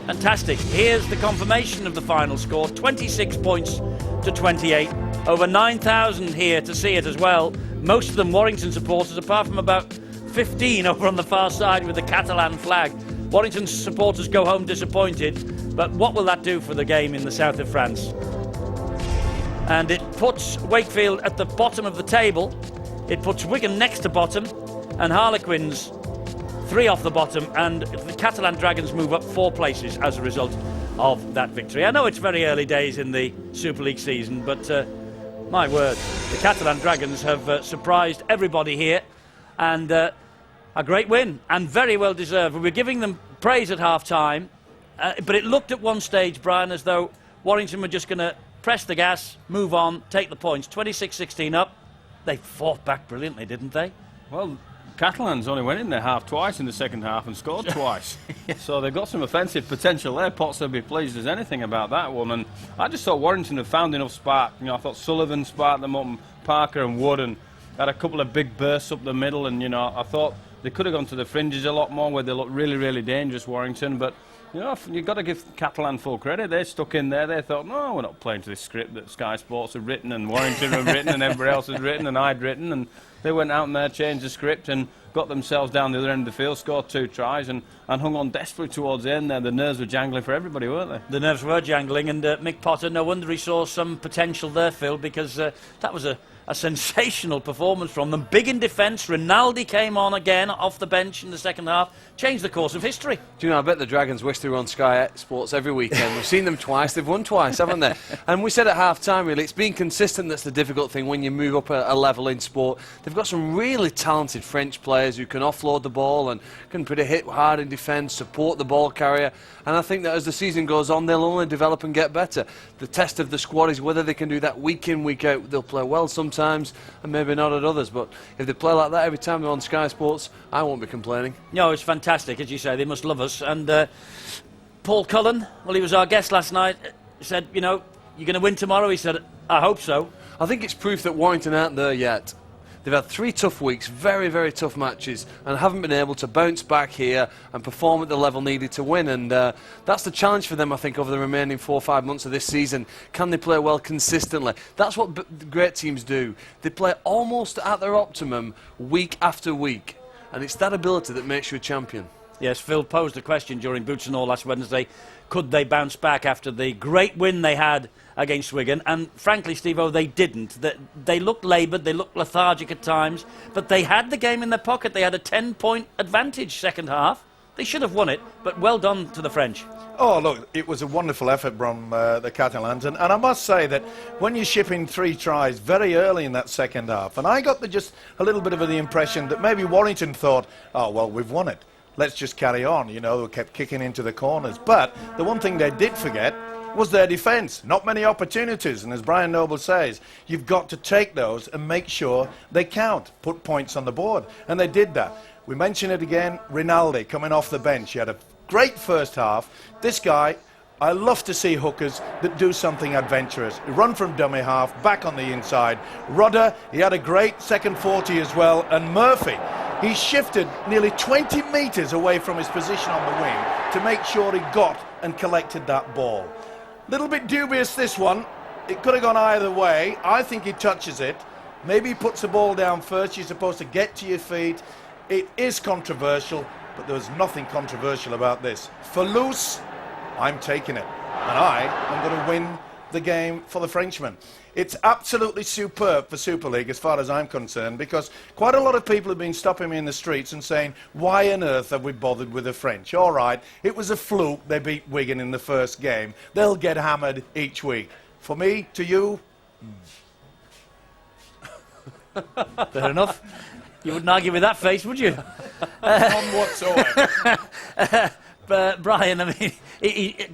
Fantastic. Here's the confirmation of the final score: 26 points to 28. Over 9,000 here to see it as well. Most of them Warrington supporters, apart from about 15 over on the far side with the Catalan flag. Warrington supporters go home disappointed, but what will that do for the game in the south of France? And it puts Wakefield at the bottom of the table. It puts Wigan next to bottom, and Harlequins 3 off the bottom, and the Catalan Dragons move up 4 places as a result of that victory. I know it's very early days in the Super League season, but my word, the Catalan Dragons have surprised everybody here, and a great win, and very well deserved. We were giving them praise at half-time, but it looked at one stage, Brian, as though Warrington were just going to press the gas, move on, take the points. 26-16 up. They fought back brilliantly, didn't they? Well, Catalans only went in their half twice in the second half and scored twice. Yeah. So they've got some offensive potential there. Potts will be pleased as anything about that one. And I just thought Warrington had found enough spark. You know, I thought Sullivan sparked them up, and Parker and Wood, and had a couple of big bursts up the middle. And, you know, I thought they could have gone to the fringes a lot more where they looked really, really dangerous, Warrington. But, you know, you've got to give Catalan full credit. They stuck in there. They thought, no, we're not playing to this script that Sky Sports have written and Warrington have written and everybody else has written and I'd written. And they went out there, changed the script and got themselves down the other end of the field, scored 2 tries and hung on desperately towards the end there. The nerves were jangling for everybody, weren't they? The nerves were jangling, and Mick Potter, no wonder he saw some potential there, Phil, because that was a sensational performance from them. Big in defence. Rinaldi came on again off the bench in the second half, changed the course of history. Do you know, I bet the Dragons wish they were on Sky Sports every weekend. We've seen them twice, they've won twice, haven't they? And we said at half-time, really, it's being consistent that's the difficult thing when you move up a level in sport. They've got some really talented French players who can offload the ball and can put a hit hard in defence, support the ball carrier, and I think that as the season goes on, they'll only develop and get better. The test of the squad is whether they can do that week in, week out. They'll play well sometimes and maybe not at others, but if they play like that every time they're on Sky Sports, I won't be complaining. No, it's fantastic, as you say. They must love us. And Paul Cullen, well, he was our guest last night, said, you know, you're going to win tomorrow? He said, I hope so. I think it's proof that Warrington aren't there yet. They've had 3 tough weeks, very, very tough matches, and haven't been able to bounce back here and perform at the level needed to win. And that's the challenge for them, I think, over the remaining 4 or 5 months of this season. Can they play well consistently? That's what great teams do. They play almost at their optimum week after week, and it's that ability that makes you a champion. Yes, Phil posed a question during Boots and All last Wednesday. Could they bounce back after the great win they had against Wigan? And frankly, Steve-O, they didn't. They looked laboured, they looked lethargic at times, but they had the game in their pocket. They had a 10-point advantage second half. They should have won it, but well done to the French. Oh, look, it was a wonderful effort from the Catalans. And I must say that when you're shipping 3 tries very early in that second half, and I got just a little bit of the impression that maybe Warrington thought, oh, well, we've won it. Let's just carry on. You know, they kept kicking into the corners. But the one thing they did forget was their defence. Not many opportunities. And as Brian Noble says, you've got to take those and make sure they count, put points on the board. And they did that. We mention it again, Rinaldi coming off the bench. He had a great first half. This guy I love to see hookers that do something adventurous. Run from dummy half, back on the inside. Rudder, he had a great second 40 as well. And Murphy, he shifted nearly 20 metres away from his position on the wing to make sure he got and collected that ball. Little bit dubious this one. It could have gone either way. I think he touches it. Maybe he puts the ball down first. You're supposed to get to your feet. It is controversial, but there was nothing controversial about this. For loose, I'm taking it. And I am going to win the game for the Frenchman. It's absolutely superb for Super League as far as I'm concerned, because quite a lot of people have been stopping me in the streets and saying, why on earth have we bothered with the French? All right, it was a fluke. They beat Wigan in the first game. They'll get hammered each week. For me, to you... Fair enough. You wouldn't argue with that face, would you? None whatsoever. But Brian, I mean,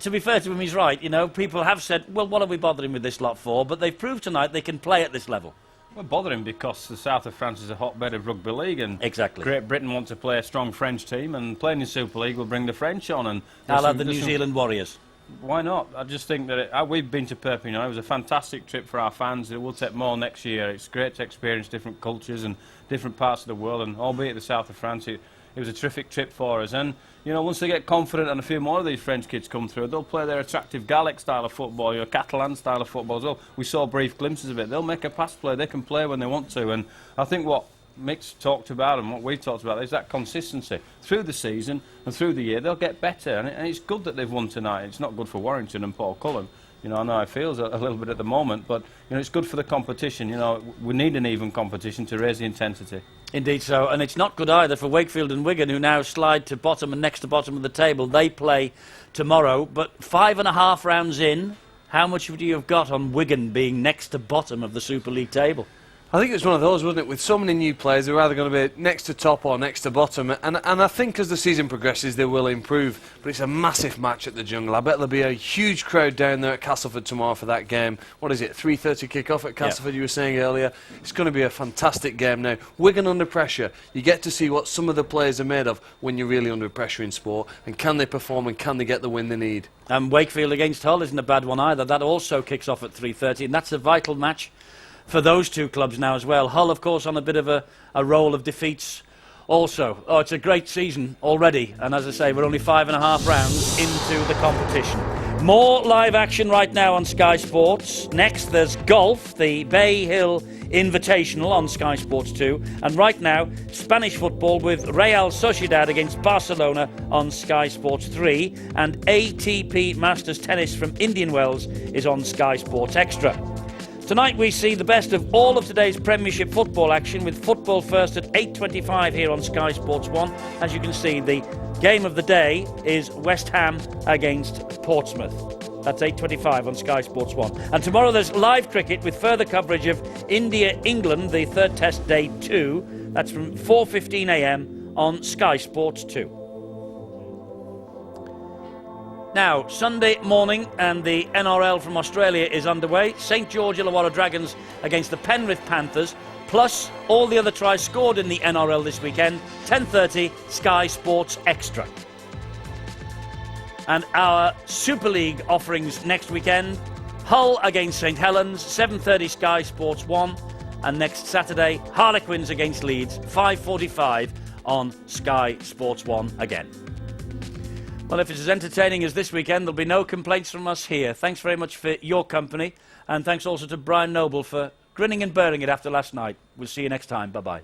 to be fair to him, he's right. You know, people have said, well, what are we bothering with this lot for? But they've proved tonight they can play at this level. We're bothering because the south of France is a hotbed of rugby league, and exactly. Great Britain want to play a strong French team, and playing in Super League will bring the French on. And I'll have the New Zealand Warriors. Why not? I just think that we've been to Perpignan. It was a fantastic trip for our fans. It will take more next year. It's great to experience different cultures and different parts of the world, and albeit the south of France, it was a terrific trip for us. And you know, once they get confident and a few more of these French kids come through, they'll play their attractive Gallic style of football, you know, Catalan style of football as well. We saw brief glimpses of it. They'll make a pass play. They can play when they want to. And I think what Mick's talked about and what we've talked about is that consistency through the season and through the year. They'll get better, and it's good that they've won tonight. It's not good for Warrington and Paul Cullen. You know, I know how it feels a little bit at the moment, but you know, it's good for the competition. You know, we need an even competition to raise the intensity. Indeed so, and it's not good either for Wakefield and Wigan, who now slide to bottom and next to bottom of the table. They play tomorrow, but 5.5 rounds in, how much would you have got on Wigan being next to bottom of the Super League table? I think it was one of those, wasn't it? With so many new players, they're either going to be next to top or next to bottom. And I think as the season progresses, they will improve. But it's a massive match at the Jungle. I bet there'll be a huge crowd down there at Castleford tomorrow for that game. What is it, 3:30 kick-off at Castleford, you were saying earlier? It's going to be a fantastic game now. Wigan under pressure. You get to see what some of the players are made of when you're really under pressure in sport. And can they perform and can they get the win they need? And Wakefield against Hull isn't a bad one either. That also kicks off at 3:30, and that's a vital match for those two clubs now as well. Hull, of course, on a bit of a roll of defeats also. Oh, it's a great season already, and as I say, we're only 5.5 rounds into the competition. More live action right now on Sky Sports. Next, there's golf, the Bay Hill Invitational on Sky Sports 2, and right now, Spanish football with Real Sociedad against Barcelona on Sky Sports 3, and ATP Masters Tennis from Indian Wells is on Sky Sports Extra. Tonight we see the best of all of today's Premiership football action, with football first at 8:25 here on Sky Sports 1. As you can see, the game of the day is West Ham against Portsmouth. That's 8:25 on Sky Sports 1. And tomorrow there's live cricket with further coverage of India-England, the third test day 2. That's from 4:15 a.m. on Sky Sports 2. Now, Sunday morning, and the NRL from Australia is underway. St George Illawarra Dragons against the Penrith Panthers, plus all the other tries scored in the NRL this weekend. 10:30, Sky Sports Extra. And our Super League offerings next weekend: Hull against St Helens, 7:30 Sky Sports 1. And next Saturday, Harlequins against Leeds, 5:45 on Sky Sports 1 again. Well, if it's as entertaining as this weekend, there'll be no complaints from us here. Thanks very much for your company, and thanks also to Brian Noble for grinning and bearing it after last night. We'll see you next time. Bye-bye.